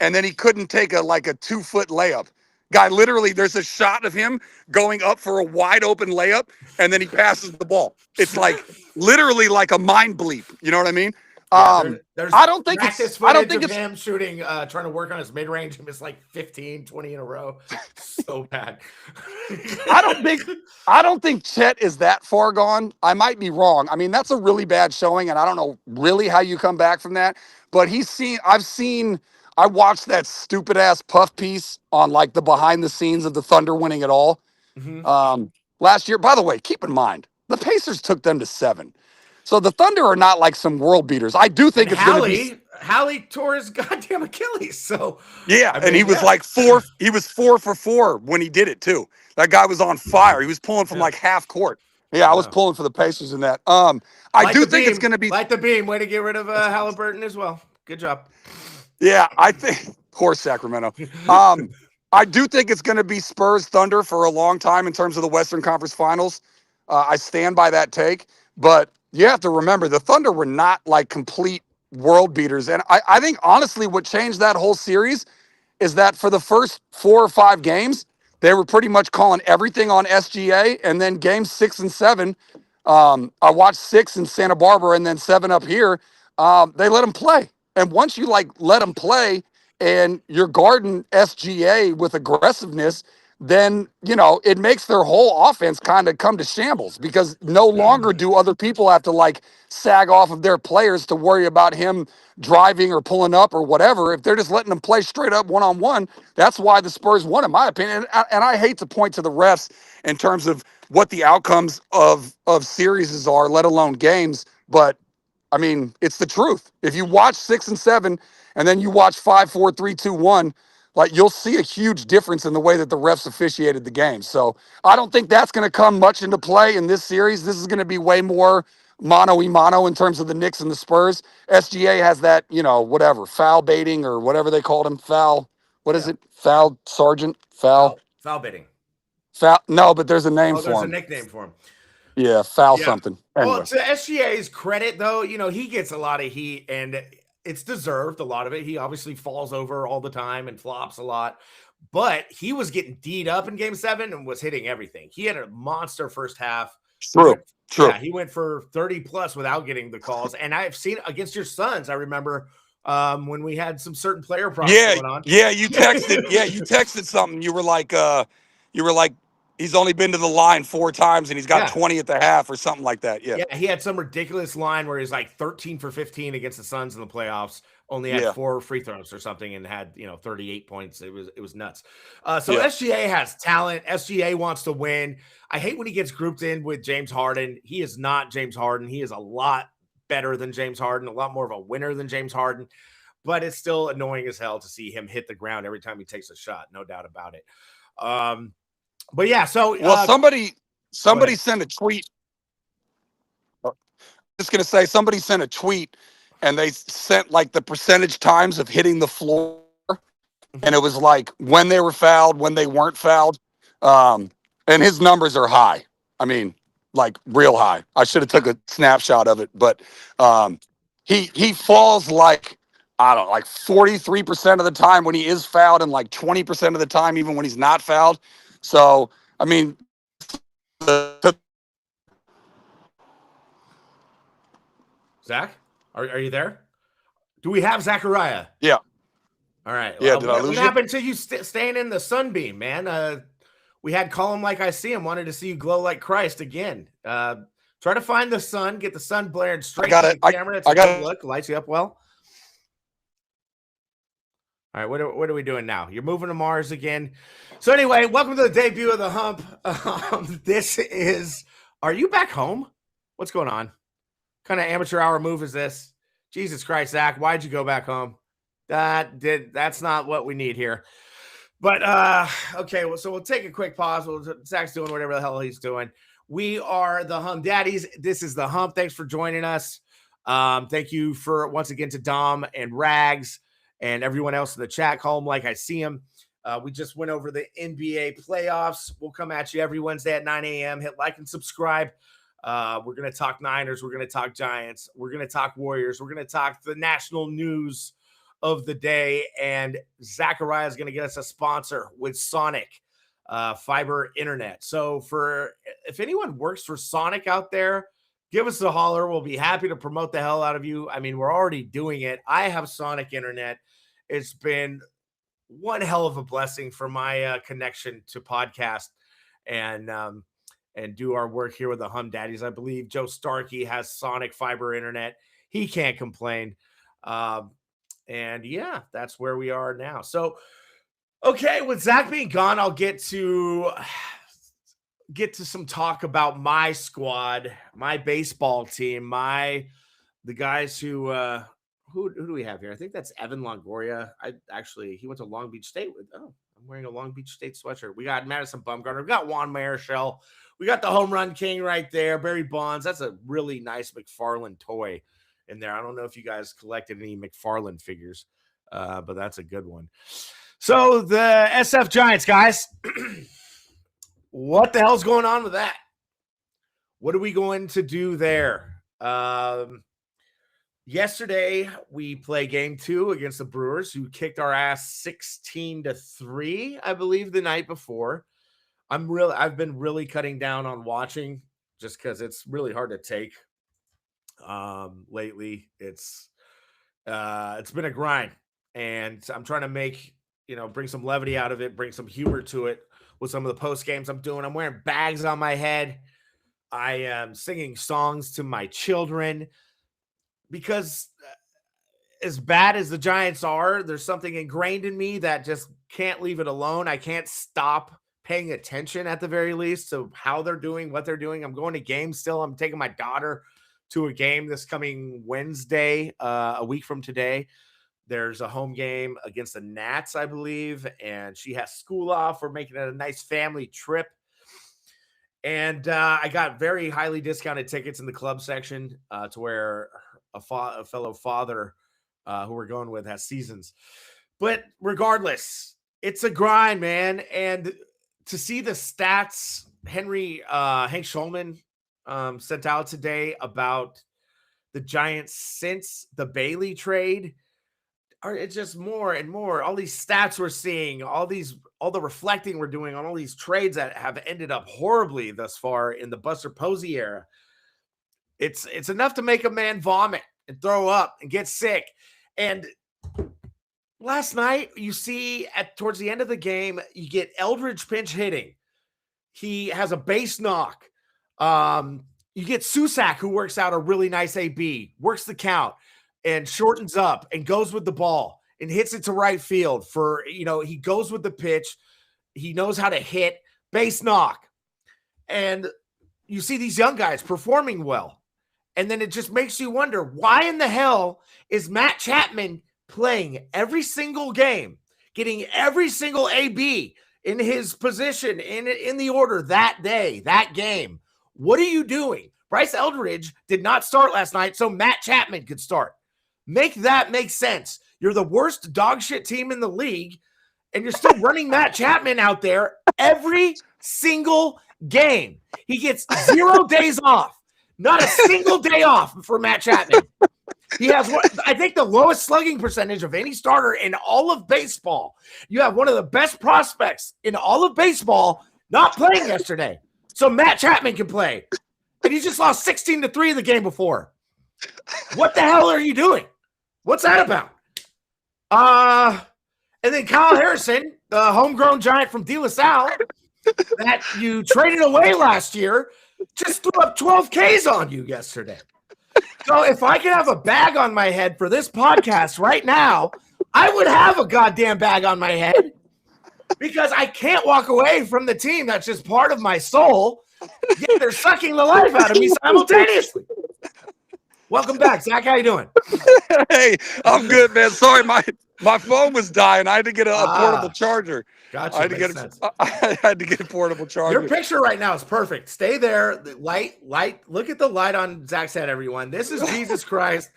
And then he couldn't take a 2-foot layup. Guy, literally, there's a shot of him going up for a wide open layup, and then he passes the ball. It's like literally like a mind bleep. You know what I mean? Yeah, there's I don't think practice it's. footage I don't think of it's. him shooting, trying to work on his mid range. He missed like 15, 20 in a row. So bad. I don't think Chet is that far gone. I might be wrong. I mean, that's a really bad showing, and I don't know really how you come back from that. But I watched that stupid ass puff piece on like the behind the scenes of the Thunder winning it all last year. By the way, keep in mind the Pacers took them to 7, so the Thunder are not like some world beaters. I do think it's going to be. Hallie tore his goddamn Achilles. So Yeah, I mean, and he was like 4. He was 4 for 4 when he did it too. That guy was on fire. He was pulling from like half court. Yeah, I was pulling for the Pacers in that. I do think it's going to be light the beam. Way to get rid of Halliburton as well. Good job. Yeah, I think poor Sacramento. I do think it's going to be Spurs Thunder for a long time in terms of the Western Conference Finals. I stand by that take, but you have to remember the Thunder were not like complete world beaters. And I think honestly what changed that whole series is that for the first 4 or 5 games, they were pretty much calling everything on SGA. And then games 6 and 7, I watched 6 in Santa Barbara and then 7 up here. They let them play. And once you like let them play and you're guarding SGA with aggressiveness, then, it makes their whole offense kind of come to shambles because no longer do other people have to like sag off of their players to worry about him driving or pulling up or whatever. If they're just letting them play straight up one-on-one, that's why the Spurs won, in my opinion. And I hate to point to the refs in terms of what the outcomes of series are, let alone games. But I mean, it's the truth. If you watch 6 and 7 and then you watch 5, 4, 3, 2, 1, like you'll see a huge difference in the way that the refs officiated the game. So I don't think that's going to come much into play in this series. This is going to be way more mano-y-mano in terms of the Knicks and the Spurs. SGA has that, whatever, foul baiting or whatever they called him. Foul. What is it? Foul sergeant? Foul baiting. Foul. No, but there's a name for him. There's a nickname for him. Yeah, foul something. Anyway. Well, to SGA's credit, though, he gets a lot of heat, and it's deserved, a lot of it. He obviously falls over all the time and flops a lot, but he was getting D'd up in Game 7 and was hitting everything. He had a monster first half. True. Yeah, he went for 30+ without getting the calls, and I've seen against your Suns, I remember when we had some certain player problems going on. Yeah, you texted something. You were like, he's only been to the line 4 times and he's got 20 at the half or something like that. Yeah, he had some ridiculous line where he's like 13 for 15 against the Suns in the playoffs, only had 4 free throws or something and had 38 points. It was nuts. SGA has talent. SGA wants to win. I hate when he gets grouped in with James Harden. He is not James Harden. He is a lot better than James Harden, a lot more of a winner than James Harden, but it's still annoying as hell to see him hit the ground every time he takes a shot. No doubt about it. But yeah, so somebody sent a tweet. Just gonna say somebody sent a tweet, and they sent like the percentage times of hitting the floor, and it was like when they were fouled, when they weren't fouled, and his numbers are high. I mean, like real high. I should have took a snapshot of it, but he falls like I don't know, like 43% of the time when he is fouled, and like 20% of the time even when he's not fouled. So, I mean, Zach, are you there? Do we have Zakariah? Yeah. All right. Yeah, did I lose what you? happened to you staying in the sunbeam, man? We had Call Him Like I See Him. Wanted to see you glow like Christ again. Try to find the sun. Get the sun blaring straight to the camera. It's a good look. Lights you up well. All right. What are we doing now? You're moving to Mars again. So anyway, welcome to the debut of the Hump. This is. Are you back home? What's going on? What kind of amateur hour move is this? Jesus Christ, Zach, why'd you go back home? That's not what we need here. But okay, well, so we'll take a quick pause. Zach's doing whatever the hell he's doing. We are the Humm Daddies. This is the Hump. Thanks for joining us. Thank you for once again to Dom and Rags and everyone else in the chat. Call them like I see them. We just went over the NBA playoffs. We'll come at you every Wednesday at 9 a.m. Hit like and subscribe. We're going to talk Niners. We're going to talk Giants. We're going to talk Warriors. We're going to talk the national news of the day. And Zakariah is going to get us a sponsor with Sonic fiber internet. So if anyone works for Sonic out there, give us a holler. We'll be happy to promote the hell out of you. I mean, we're already doing it. I have Sonic internet. It's been one hell of a blessing for my connection to podcast and do our work here with the Humm Daddies. I believe Joe Starkey has Sonic fiber internet. He can't complain. And yeah, that's where we are now. So, okay, with Zach being gone, I'll get to some talk about my squad, my baseball team, the guys who do we have here? I think that's Evan Longoria. He went to Long Beach State with. Oh, I'm wearing a Long Beach State sweatshirt. We got Madison Bumgarner. We got Juan Marichal. We got the home run king right there, Barry Bonds. That's a really nice McFarlane toy in there. I don't know if you guys collected any McFarlane figures, but that's a good one. So the SF Giants, guys, what the hell's going on with that? What are we going to do there? Yesterday, we play game 2 against the Brewers, who kicked our ass 16-3, I believe, the night before. I've been really cutting down on watching just because it's really hard to take. Lately, it's been a grind, and I'm trying to bring some levity out of it, bring some humor to it with some of the post games I'm doing. I'm wearing bags on my head. I am singing songs to my children. Because as bad as the Giants are, there's something ingrained in me that just can't leave it alone. I can't stop paying attention at the very least to how they're doing, what they're doing. I'm going to games still. I'm taking my daughter to a game this coming Wednesday, a week from today. There's a home game against the Nats, I believe, and she has school off. We're making it a nice family trip. And I got very highly discounted tickets in the club section to where a fellow father who we're going with has seasons. But regardless, it's a grind, man. And to see the stats Hank Schulman sent out today about the Giants since the Bailey trade, it's just more and more. All these stats we're seeing, all the reflecting we're doing on all these trades that have ended up horribly thus far in the Buster Posey era. It's enough to make a man vomit and throw up and get sick. And last night, you see towards the end of the game, you get Eldridge pinch hitting. He has a base knock. You get Susak, who works out a really nice AB, works the count and shortens up and goes with the ball and hits it to right field he goes with the pitch. He knows how to hit, base knock. And you see these young guys performing well. And then it just makes you wonder, why in the hell is Matt Chapman playing every single game, getting every single AB in his position in the order that day, that game? What are you doing? Bryce Eldridge did not start last night, so Matt Chapman could start. Make that make sense. You're the worst dog shit team in the league, and you're still running Matt Chapman out there every single game. He gets 0 days off. Not a single day off for Matt Chapman. He has, I think, the lowest slugging percentage of any starter in all of baseball. You have one of the best prospects in all of baseball not playing yesterday. So Matt Chapman can play. And he just lost 16-3 the game before. What the hell are you doing? What's that about? And then Kyle Harrison, the homegrown giant from De La Salle that you traded away last year, just threw up 12 Ks on you yesterday. So if I could have a bag on my head for this podcast right now, I would have a goddamn bag on my head because I can't walk away from the team that's just part of my soul. Yet they're sucking the life out of me simultaneously. Welcome back, Zach. How you doing? Hey, I'm good, man. Sorry, my phone was dying. I had to get a portable charger. Gotcha. I had to get a portable charger. Your picture right now is perfect. Stay there. Light. Look at the light on Zach's head, everyone. This is Jesus Christ.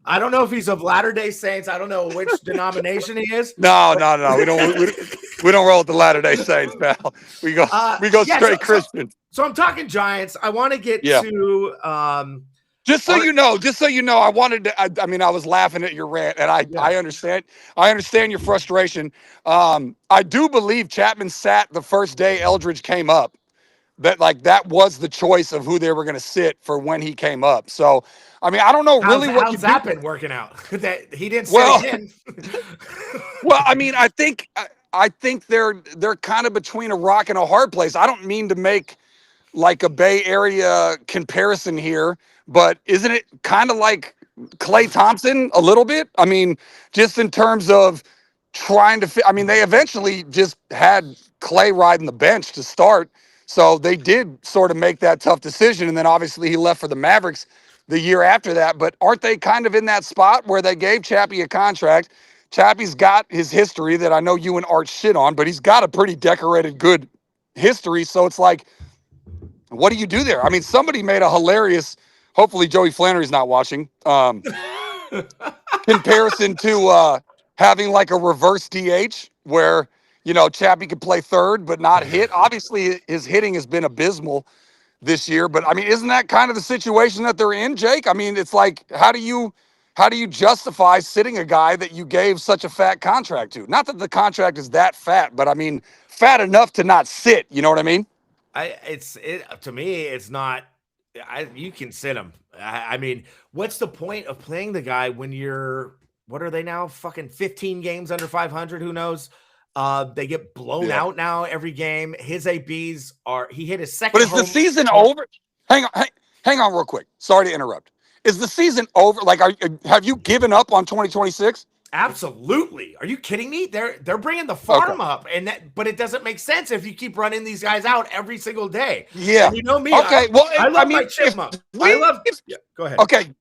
I don't know if he's of Latter-day Saints. I don't know which denomination he is. No. We don't roll with the Latter-day Saints, pal. We go straight Christian. So I'm talking Giants. I want to get to Just so you know, I wanted to. I was laughing at your rant, and I understand. I understand your frustration. I do believe Chapman sat the first day Eldridge came up. That was the choice of who they were going to sit for when he came up. So, I don't know really what how's that been working out. That he didn't sit again. Well, I think they're kind of between a rock and a hard place. I don't mean to make like a Bay Area comparison here, but isn't it kind of like Klay Thompson a little bit? Just in terms of trying to fit. They eventually just had Klay riding the bench to start. So they did sort of make that tough decision. And then obviously he left for the Mavericks the year after that. But aren't they kind of in that spot where they gave Chappie a contract? Chappie's got his history that I know you and Art shit on, but he's got a pretty decorated, good history. So it's like, what do you do there? Somebody made a hilarious, hopefully Joey Flannery's not watching, comparison to having like a reverse DH where, Chappie could play third but not hit. Obviously, his hitting has been abysmal this year, but isn't that kind of the situation that they're in, Jake? It's like, how do you justify sitting a guy that you gave such a fat contract to? Not that the contract is that fat, but fat enough to not sit. You know what I mean? To me, it's not. You can sit him. What's the point of playing the guy when you're? What are they now? Fucking 15 games under 500. Who knows? They get blown out now every game. His ABs are. He hit his second. But is the season over? Hang on, real quick. Sorry to interrupt. Is the season over? Like, have you given up on 2026? Absolutely. Are you kidding me? They're bringing the farm up, but it doesn't make sense if you keep running these guys out every single day. Yeah. And you know me. Okay. I love my chipmunk. Go ahead. Okay.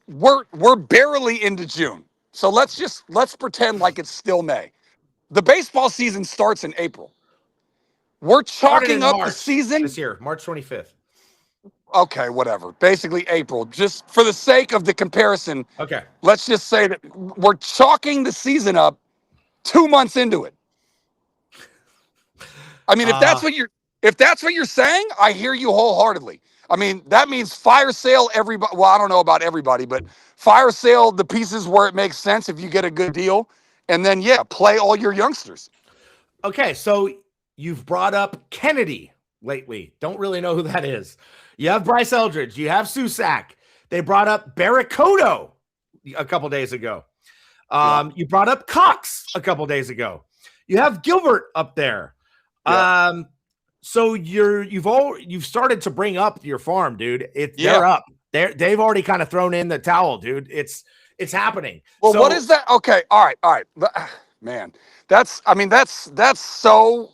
We're barely into June, so let's pretend like it's still May. The baseball season starts in April. We're chalking up the season this year, March 25th. Okay, whatever. Basically April. Just for the sake of the comparison, okay, let's just say that we're chalking the season up 2 months into it. If that's what you're saying, I hear you wholeheartedly. That means fire sale everybody. Well, I don't know about everybody, but fire sale the pieces where it makes sense if you get a good deal. And then, play all your youngsters. Okay, so you've brought up Kennedy lately. Don't really know who that is. You have Bryce Eldridge. You have Susac. They brought up Barracoto a couple days ago. You brought up Cox a couple days ago. You have Gilbert up there. Yeah. So you've started to bring up your farm, dude. They're up. They've already kind of thrown in the towel, dude. It's happening. Well, what is that? Okay. All right. Man, that's so,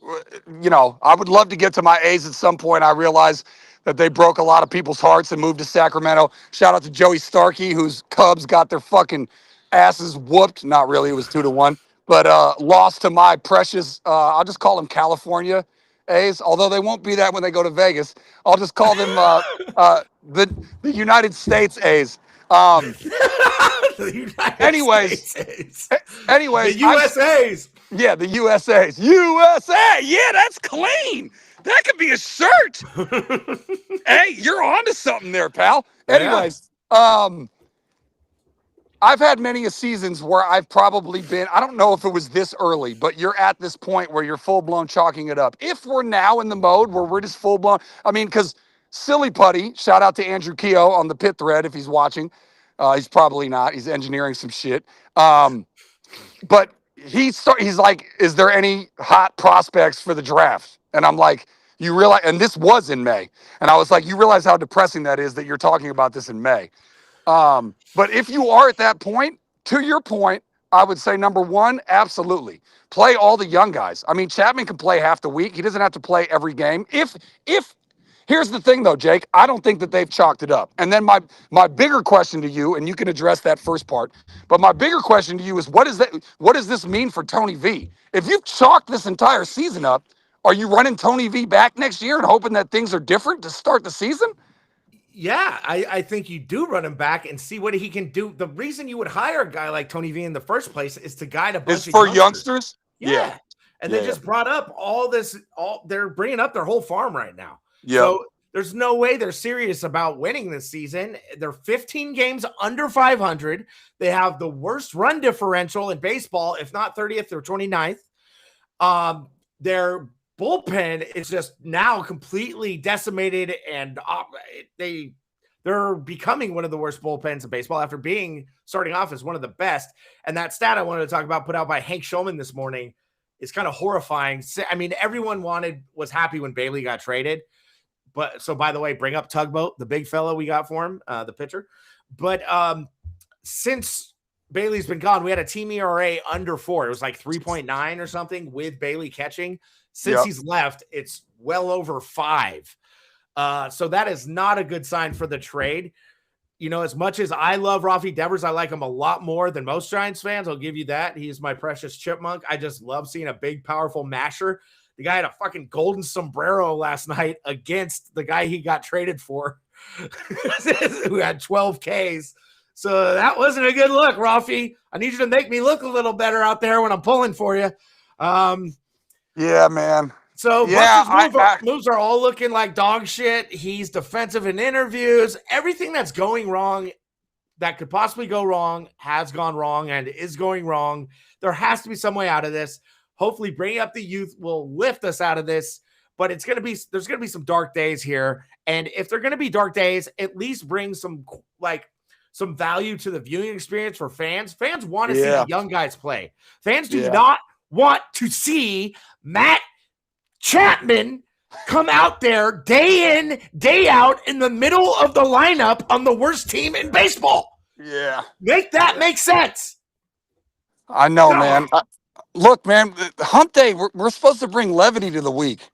I would love to get to my A's at some point. I realize that they broke a lot of people's hearts and moved to Sacramento. Shout out to Joey Starkey, whose Cubs got their fucking asses whooped. Not really. It was 2-1, but lost to my precious, I'll just call them California A's, although they won't be that when they go to Vegas. I'll just call them the United States A's. Anyways, the USA's. Yeah, the USA's. USA. Yeah, that's clean. That could be a shirt. Hey, you're onto something there, pal. Anyways, I've had many seasons where I've probably been, I don't know if it was this early, but you're at this point where you're full-blown chalking it up. If we're now in the mode where we're just full-blown, because Silly Putty, shout out to Andrew Keogh on the pit thread if he's watching, He's probably not. He's engineering some shit. But he's like, is there any hot prospects for the draft? And I'm like, you realize, and this was in May. And I was like, you realize how depressing that is that you're talking about this in May. But if you are at that point, to your point, I would say number one, absolutely. Play all the young guys. I mean, Chapman can play half the week. He doesn't have to play every game. If here's the thing though, Jake, I don't think that they've chalked it up. And then my bigger question to you, and you can address that first part, but my bigger question to you is what does this mean for Tony V? If you've chalked this entire season up, are you running Tony V back next year and hoping that things are different to start the season? Yeah, I think you do run him back and see what he can do. The reason you would hire a guy like Tony V in the first place is to guide a bunch It's for of youngsters? Yeah. And they just brought up they're bringing up their whole farm right now. Yeah. So there's no way they're serious about winning this season. They're 15 games under 500. They have the worst run differential in baseball, if not 30th or 29th. Their bullpen is just now completely decimated, and they're becoming one of the worst bullpens in baseball after starting off as one of the best. And that stat I wanted to talk about, put out by Hank Schulman this morning, is kind of horrifying. I mean, everyone was happy when Bailey got traded. But so, by the way, bring up Tugboat, the big fella we got for him, the pitcher. But since Bailey's been gone, we had a team ERA under 4. It was like 3.9 or something with Bailey catching. Since he's left, it's well over 5. So that is not a good sign for the trade. You know, as much as I love Rafi Devers, I like him a lot more than most Giants fans. I'll give you that. He's my precious chipmunk. I just love seeing a big, powerful masher. The guy had a fucking golden sombrero last night against the guy he got traded for, who had 12 Ks. So that wasn't a good look, Rafi. I need you to make me look a little better out there when I'm pulling for you. Yeah, man. So moves are all looking like dog shit. He's defensive in interviews. Everything that's going wrong, that could possibly go wrong, has gone wrong and is going wrong. There has to be some way out of this. Hopefully bringing up the youth will lift us out of this, but there's going to be some dark days here. And if they're going to be dark days, at least bring some value to the viewing experience for fans. Fans want to see the young guys play. Fans do not want to see Matt Chapman come out there day in, day out in the middle of the lineup on the worst team in baseball. Yeah. Make that make sense. I know, man. Look, man, Hump Day, we're supposed to bring levity to the week.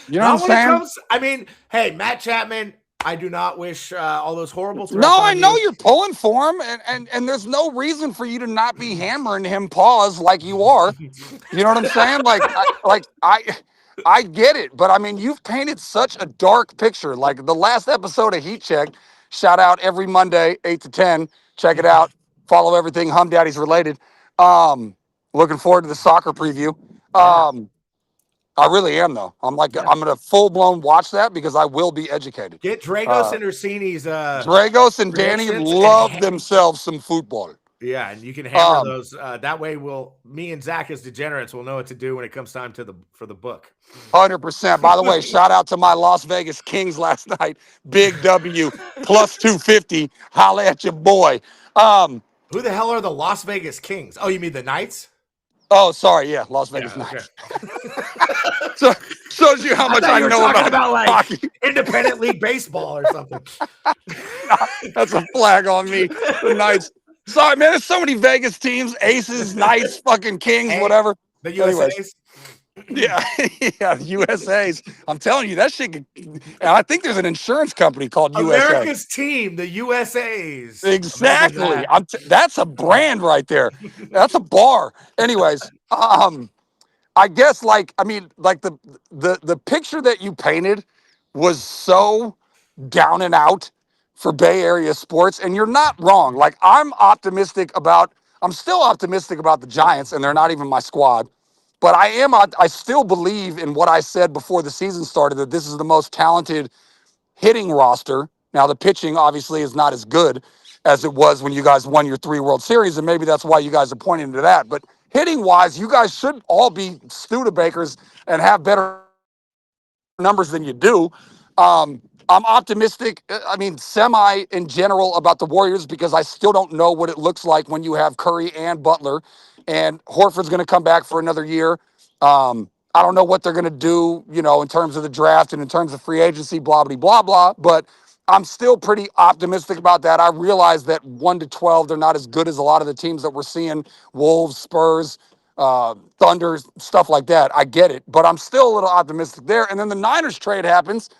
You know what I'm saying? Hey, Matt Chapman, I do not wish all those horrible threats. No, I know you're pulling for him, and there's no reason for you to not be hammering him paws like you are. You know what I'm saying? I get it, but I mean, you've painted such a dark picture. Like the last episode of Heat Check, shout out every Monday, 8 to 10. Check it out. Follow everything Humm Daddy's related. Looking forward to the soccer preview. I really am, though. I'm going to full-blown watch that because I will be educated. Get Dragos and Orsini's. Dragos and Danny love themselves some football. Yeah, and you can hammer those. That way, me and Zach as degenerates will know what to do when it comes time for the book. 100%. By the way, shout out to my Las Vegas Kings last night. Big W, plus 250. Holla at your boy. Who the hell are the Las Vegas Kings? Oh, you mean the Knights? Oh, sorry. Yeah, Las Vegas Knights. So shows you how much I know about like hockey. Independent League Baseball or something. That's a flag on me. The Knights. Sorry, man. There's so many Vegas teams: Aces, Knights, fucking Kings, whatever. The USA's. Yeah, USA's. I'm telling you, that shit. And I think there's an insurance company called USA. America's team, the USA's. Exactly. That's a brand right there. That's a bar. Anyways, I guess the picture that you painted was so down and out for Bay Area sports, and you're not wrong. Like I'm still optimistic about the Giants, and they're not even my squad. But I still believe in what I said before the season started, that this is the most talented hitting roster. Now, the pitching obviously is not as good as it was when you guys won your 3 World Series, and maybe that's why you guys are pointing to that. But hitting-wise, you guys should all be Studebakers and have better numbers than you do. I'm optimistic. I mean, semi in general about the Warriors because I still don't know what it looks like when you have Curry and Butler, and Horford's going to come back for another year. I don't know what they're going to do, in terms of the draft and in terms of free agency, blah, blah, blah, blah. But I'm still pretty optimistic about that. I realize that 1-12, they're not as good as a lot of the teams that we're seeing, Wolves, Spurs, Thunder, stuff like that. I get it, but I'm still a little optimistic there. And then the Niners trade happens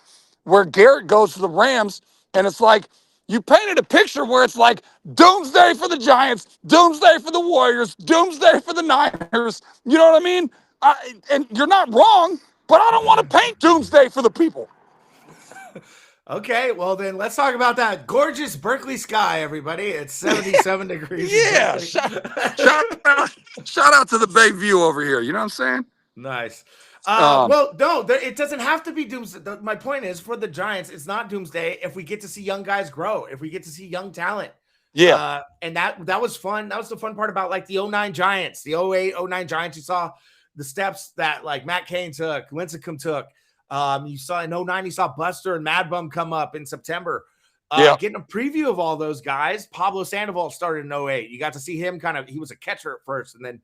where Garrett goes to the Rams, and it's like you painted a picture where it's like doomsday for the Giants, doomsday for the Warriors, doomsday for the Niners. You know what I mean? And you're not wrong, but I don't want to paint doomsday for the people. Okay, well then let's talk about that gorgeous Berkeley sky, everybody. It's 77 degrees. Yeah, shout out to the Bay View over here. You know what I'm saying? Nice. Well, no, it doesn't have to be doomsday. My point is, for the Giants, it's not doomsday if we get to see young guys grow, if we get to see young talent. Yeah. And that was fun. That was the fun part about like the 09 Giants, the 08, 09 Giants. You saw the steps that like Matt Cain took, Lincecum took. You saw in 09, you saw Buster and Mad Bum come up in September. Getting a preview of all those guys. Pablo Sandoval started in 08. You got to see him he was a catcher at first and then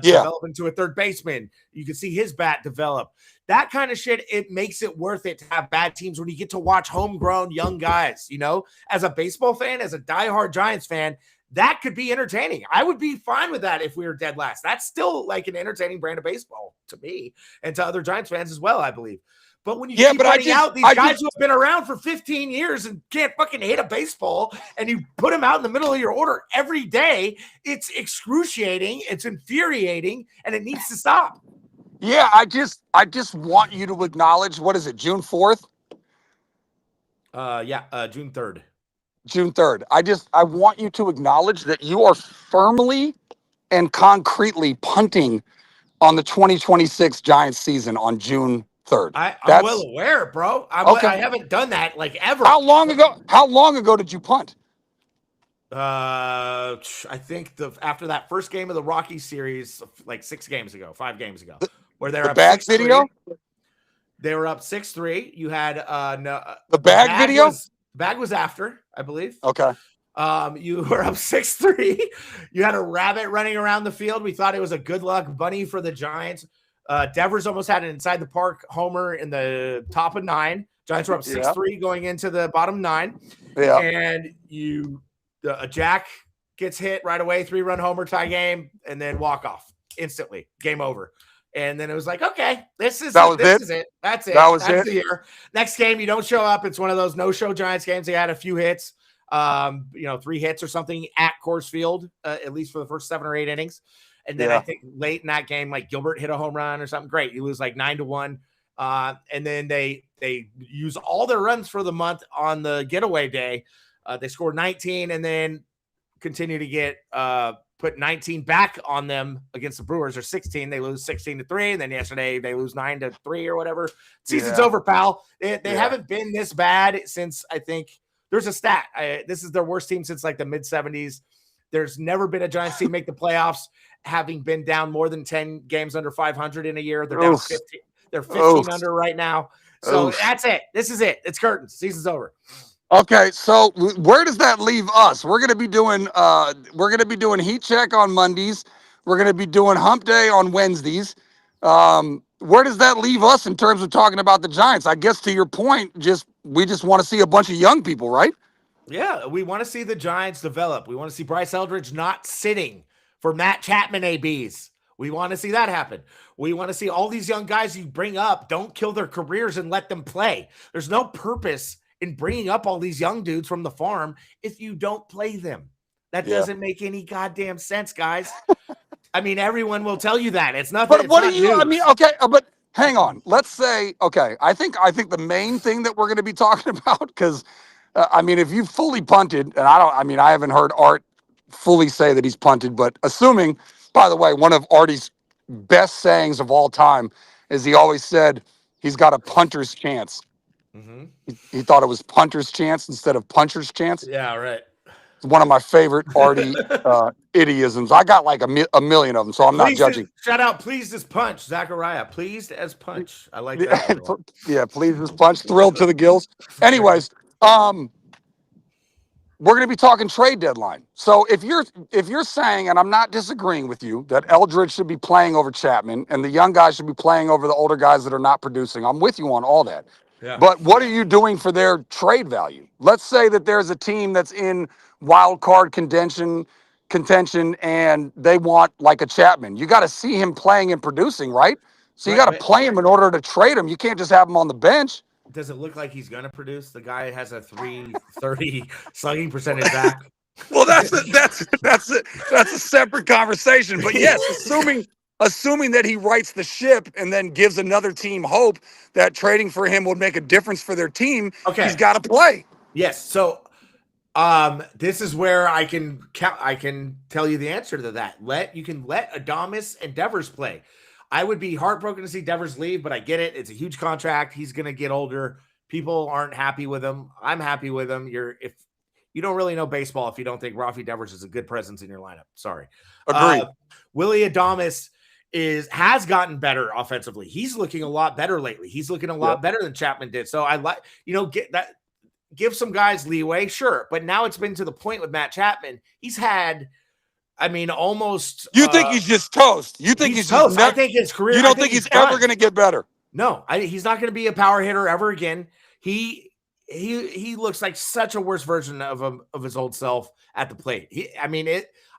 develop into a third baseman. You can see his bat develop. That kind of shit, it makes it worth it to have bad teams when you get to watch homegrown young guys, as a baseball fan, as a diehard Giants fan, that could be entertaining. I would be fine with that if we were dead last. That's still like an entertaining brand of baseball to me and to other Giants fans as well, I believe. But when you keep putting out these guys who have been around for 15 years and can't fucking hit a baseball and you put them out in the middle of your order every day, it's excruciating, it's infuriating, and it needs to stop. Yeah, I just want you to acknowledge, what is it, June 4th? June 3rd. June 3rd. I want you to acknowledge that you are firmly and concretely punting on the 2026 Giants season on June 3rd. I'm well aware, bro. I haven't done that like ever. How long ago did you punt? I think after that first game of the Rockies series, like 5 games ago, where they're up bag 6-3. Video. They were up 6-3. You had the bag video. The bag was after, I believe. Okay. You were up 6-3. You had a rabbit running around the field. We thought it was a good luck bunny for the Giants. Devers almost had an inside the park homer in the top of 9. Giants were up 6-3 going into the bottom 9. Yeah. And Jack gets hit right away, 3-run homer, tie game, and then walk off instantly. Game over. And then it was like, okay, this is it. That's it. That's the year. Next game, you don't show up. It's one of those no-show Giants games. They had a few hits, 3 hits or something at Coors Field, at least for the first 7 or 8 innings. And then I think late in that game, like Gilbert hit a home run or something. Great. You lose like 9-1. And then they use all their runs for the month on the getaway day. They scored 19 and then continue to get put 19 back on them against the Brewers, or 16. They lose 16-3. And then yesterday they lose 9-3 or whatever. Season's over, pal. They haven't been this bad since, I think there's a stat. This is their worst team since like the mid-70s. There's never been a Giants team make the playoffs having been down more than 10 games under 500 in a year. They're down 15. They're 15 under right now. So that's it. This is it. It's curtains. Season's over. Okay, so where does that leave us? We're gonna be doing Heat Check on Mondays. We're gonna be doing Hump Day on Wednesdays. Where does that leave us in terms of talking about the Giants? I guess to your point, we just want to see a bunch of young people, right? Yeah, we want to see the Giants develop. We want to see Bryce Eldridge not sitting for Matt Chapman ABs. We want to see that happen. We want to see all these young guys you bring up don't kill their careers and let them play. There's no purpose in bringing up all these young dudes from the farm if you don't play them. That doesn't make any goddamn sense, guys. I mean, everyone will tell you that. It's nothing. But what do you? News. I mean, okay, but hang on. Let's say, okay. I think the main thing that we're going to be talking about, because if you fully punted, and I haven't heard Art fully say that he's punted, but assuming, by the way, one of Artie's best sayings of all time is he always said he's got a punter's chance. Mm-hmm. He thought it was punter's chance instead of puncher's chance. Yeah, right. It's one of my favorite Artie idiisms. I got like a million of them, so I'm not judging. Shout out, pleased as punch, Zakariah. Pleased as punch. I like that. Yeah, pleased as punch. Thrilled to the gills. Anyways, we're going to be talking trade deadline. So if you're saying, and I'm not disagreeing with you, that Eldridge should be playing over Chapman and the young guys should be playing over the older guys that are not producing, I'm with you on all that. Yeah. But what are you doing for their trade value? Let's say that there's a team that's in wild card contention, and they want like a Chapman. You got to see him playing and producing, right? So you got to play him in order to trade him. You can't just have him on the bench. Does it look like he's going to produce? The guy has a 330 slugging percentage back. Well, that's a separate conversation. But yes, assuming that he rights the ship and then gives another team hope that trading for him would make a difference for their team, he's got to play. Yes. So this is where I can tell you the answer to that. You can let Adames and Devers play. I would be heartbroken to see Devers leave, but I get it. It's a huge contract. He's going to get older. People aren't happy with him. I'm happy with him. If you don't really know baseball if you don't think Rafi Devers is a good presence in your lineup. Sorry. Agreed. Willie Adames has gotten better offensively. He's looking a lot better lately. He's looking a lot better than Chapman did. So I like, give some guys leeway, sure. But now it's been to the point with Matt Chapman. He's had, almost. You think he's just toast? You think he's toast? I think his career. You don't think he's ever going to get better? No, he's not going to be a power hitter ever again. He looks like such a worse version of his old self at the plate.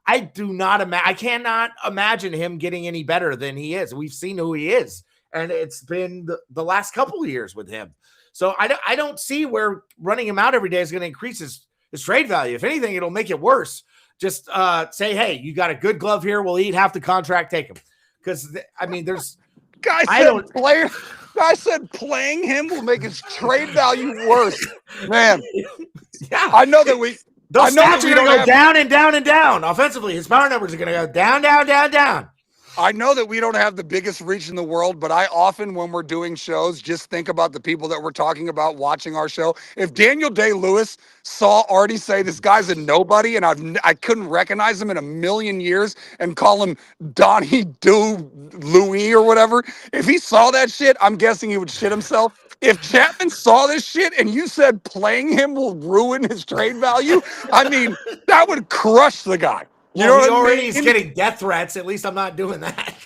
I cannot imagine him getting any better than he is. We've seen who he is, and it's been the last couple of years with him. So I don't see where running him out every day is going to increase his trade value. If anything, it'll make it worse. Just say, hey, you got a good glove here. We'll eat half the contract. Take him. Because, there's – Guy said playing him will make his trade value worse. Man. Yeah. I know that we – Those stats are going to go down and down and down. Offensively, his power numbers are going to go down, down, down, down. I know that we don't have the biggest reach in the world, but I often, when we're doing shows, just think about the people that we're talking about watching our show. If Daniel Day-Lewis saw Artie say this guy's a nobody and I couldn't recognize him in a million years and call him Donnie Do Louis or whatever, if he saw that shit, I'm guessing he would shit himself. If Chapman saw this shit and you said playing him will ruin his trade value, that would crush the guy. You know what I mean? He's getting death threats. At least I'm not doing that.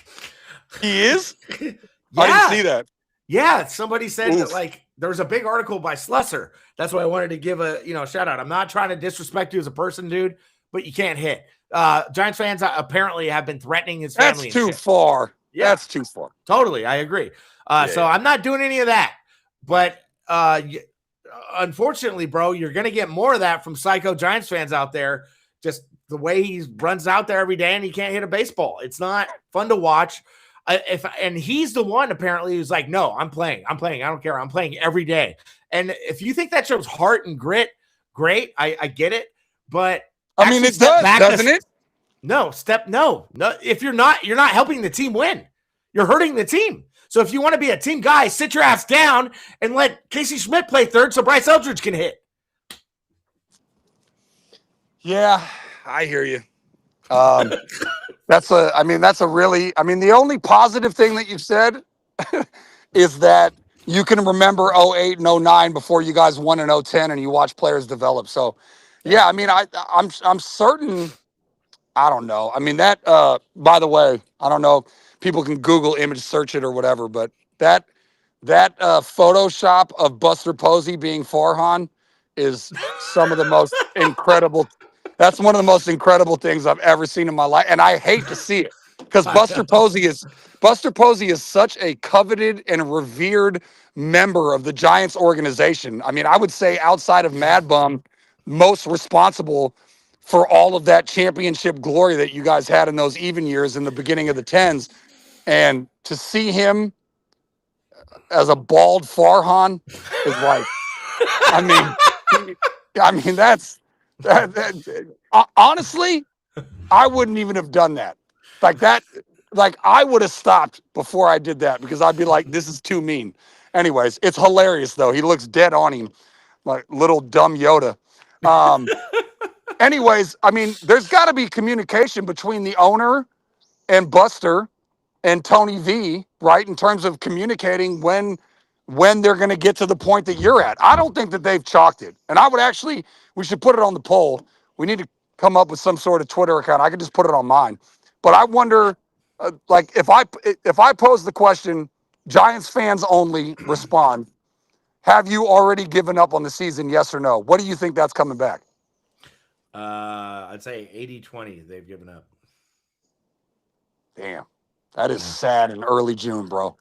He is? Yeah. I didn't see that. Yeah. Somebody said that, there was a big article by Slusser. That's why I wanted to give a shout out. I'm not trying to disrespect you as a person, dude, but you can't hit. Giants fans apparently have been threatening his family. That's too far. Yeah. That's too far. Totally. I agree. So I'm not doing any of that. But unfortunately, bro, you're going to get more of that from psycho Giants fans out there. Just the way he runs out there every day and he can't hit a baseball. It's not fun to watch. And he's the one apparently who's like, no, I'm playing. I don't care. I'm playing every day. And if you think that shows heart and grit, great. I get it. But it does, doesn't it? No. If you're not helping the team win. You're hurting the team. So if you want to be a team guy, sit your ass down and let Casey Schmidt play third so Bryce Eldridge can hit. Yeah, I hear you. The only positive thing that you've said is that you can remember 08 and 09 before you guys won in 010 and you watch players develop. So, yeah, I'm certain. I don't know. By the way, I don't know. People can Google image search it or whatever, but that Photoshop of Buster Posey being Farhan is some of the most incredible. That's one of the most incredible things I've ever seen in my life, and I hate to see it because Buster Posey is such a coveted and revered member of the Giants organization. I would say outside of Mad Bum, most responsible for all of that championship glory that you guys had in those even years in the beginning of the 10s. And to see him as a bald Farhan is like, honestly, I wouldn't even have done that. I would have stopped before I did that because I'd be like, this is too mean. Anyways, it's hilarious though. He looks dead on him, like little dumb Yoda. anyways, I mean, there's got to be communication between the owner and Buster and Tony V, right? In terms of communicating when they're going to get to the point that you're at. I don't think that they've chalked it. And we should put it on the poll. We need to come up with some sort of Twitter account. I could just put it on mine. But I wonder, like, if I pose the question, Giants fans only respond, have you already given up on the season, yes or no? What do you think that's coming back? I'd say 80-20 they've given up. Damn. That is sad in early June, bro.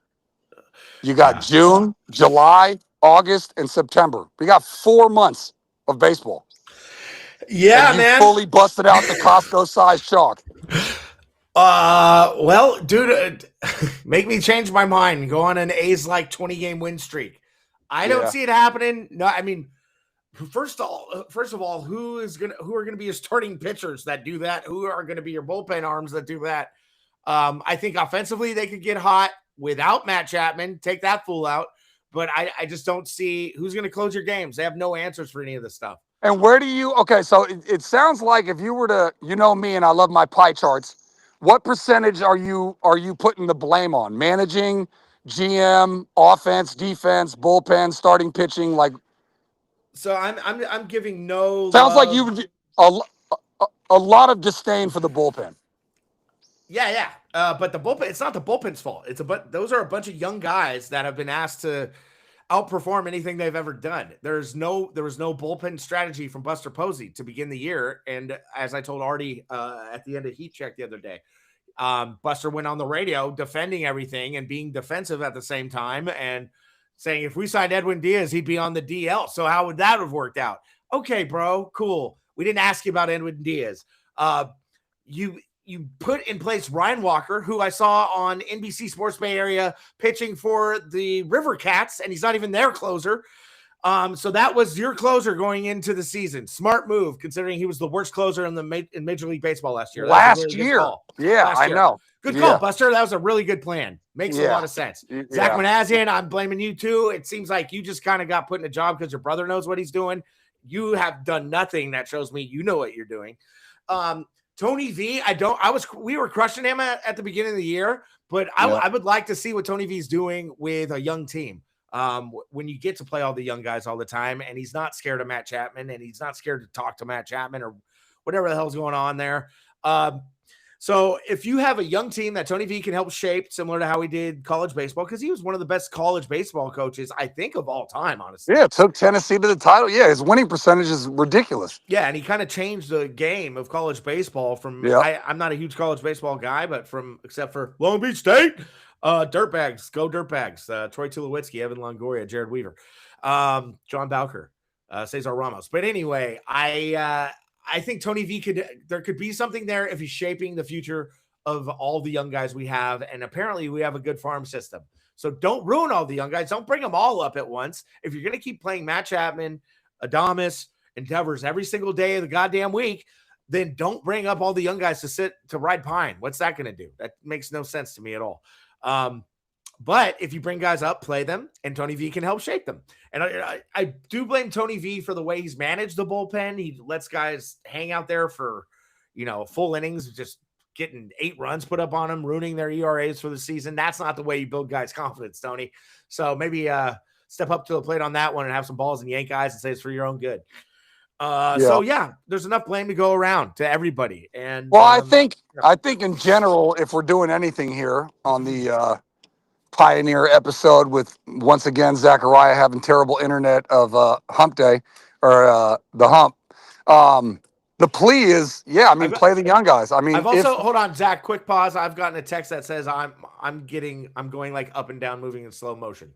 You got June, July, August, and September. We got 4 months of baseball. Yeah, and you man. Fully busted out the Costco-sized chalk. Well, dude, make me change my mind. Go on an A's-like 20-game win streak. I don't see it happening. No, I mean, first of all, who are gonna be your starting pitchers that do that? Who are gonna be your bullpen arms that do that? I think offensively they could get hot without Matt Chapman. Take that fool out. But I just don't see who's going to close your games. They have no answers for any of this stuff. And where do you – okay, so it sounds like if you were to – you know me and I love my pie charts. What percentage are you putting the blame on? Managing, GM, offense, defense, bullpen, starting pitching? Like, so I'm giving no sounds love. like you a lot of disdain for the bullpen. Yeah. But the bullpen, it's not the bullpen's fault. Those are a bunch of young guys that have been asked to outperform anything they've ever done. There was no bullpen strategy from Buster Posey to begin the year. And as I told Artie at the end of Heat Check the other day, Buster went on the radio defending everything and being defensive at the same time and saying, if we signed Edwin Diaz, he'd be on the DL. So how would that have worked out? Okay, bro, cool. We didn't ask you about Edwin Diaz. You put in place Ryan Walker, who I saw on NBC Sports Bay Area pitching for the River Cats, and he's not even their closer. So that was your closer going into the season. Smart move, considering he was the worst closer in Major League Baseball last year. Last year. I know. Good call, Buster. That was a really good plan. Makes a lot of sense. Zach Manassian, I'm blaming you too. It seems like you just kind of got put in a job because your brother knows what he's doing. You have done nothing that shows me you know what you're doing. Tony V, we were crushing him at the beginning of the year, but I would like to see what Tony V is doing with a young team. When you get to play all the young guys all the time, and he's not scared of Matt Chapman, and he's not scared to talk to Matt Chapman or whatever the hell's going on there. So if you have a young team that Tony V can help shape, similar to how he did college baseball, because he was one of the best college baseball coaches, I think, of all time, honestly. Yeah, took Tennessee to the title. Yeah, his winning percentage is ridiculous. Yeah, and he kind of changed the game of college baseball from I'm not a huge college baseball guy, but except for Long Beach State, Dirtbags, go Dirtbags, Troy Tulowitzki, Evan Longoria, Jared Weaver, John Bowker, Cesar Ramos. But anyway, I think Tony V there could be something there if he's shaping the future of all the young guys we have. And apparently we have a good farm system. So don't ruin all the young guys. Don't bring them all up at once. If you're going to keep playing Matt Chapman, Adames, and Devers every single day of the goddamn week, then don't bring up all the young guys to ride pine. What's that going to do? That makes no sense to me at all. But if you bring guys up, play them, and Tony V can help shape them. And I do blame Tony V for the way he's managed the bullpen. He lets guys hang out there for, full innings, just getting 8 runs put up on them, ruining their ERAs for the season. That's not the way you build guys' confidence, Tony. So maybe step up to the plate on that one and have some balls and yank guys and say it's for your own good. So there's enough blame to go around to everybody. And I think in general, if we're doing anything here on the Pioneer episode with, once again, Zakariah having terrible internet of Hump Day or the Hump. The plea is, play the young guys. I mean, I've also hold on, Zach, quick pause. I've gotten a text that says I'm going like up and down, moving in slow motion.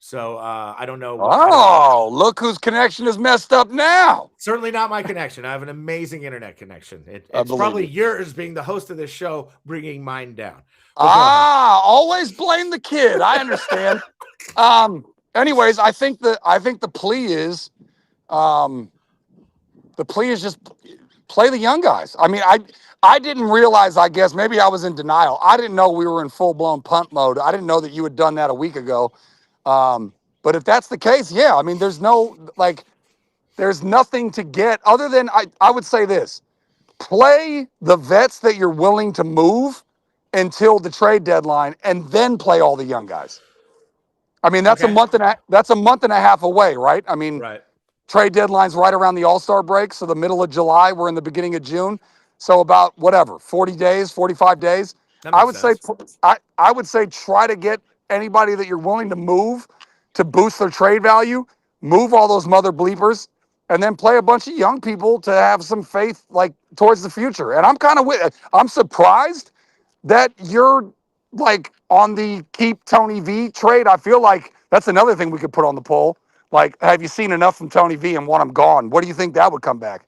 So I don't know. Look whose connection is messed up now. Certainly not my connection. I have an amazing internet connection. It's probably yours being the host of this show, bringing mine down. Always blame the kid. I understand. Anyways, I think the plea is just play the young guys. I mean, I didn't realize, I guess, maybe I was in denial. I didn't know we were in full-blown punt mode. I didn't know that you had done that a week ago. But if that's the case, I mean, there's no, there's nothing to get other than I would say this. Play the vets that you're willing to move until the trade deadline and then play all the young guys. I mean, that's Okay. that's a month and a half away, right? I mean, Right. trade deadline's right around the All-Star break, so the middle of July, we're in the beginning of June. So about 40 days, 45 days. That makes sense. I would say try to get anybody that you're willing to move to boost their trade value, move all those mother bleepers, and then play a bunch of young people to have some faith like towards the future. And I'm surprised that you're like on the keep Tony V trade. I feel like that's another thing we could put on the poll. Like, have you seen enough from Tony V and want him gone? What do you think that would come back?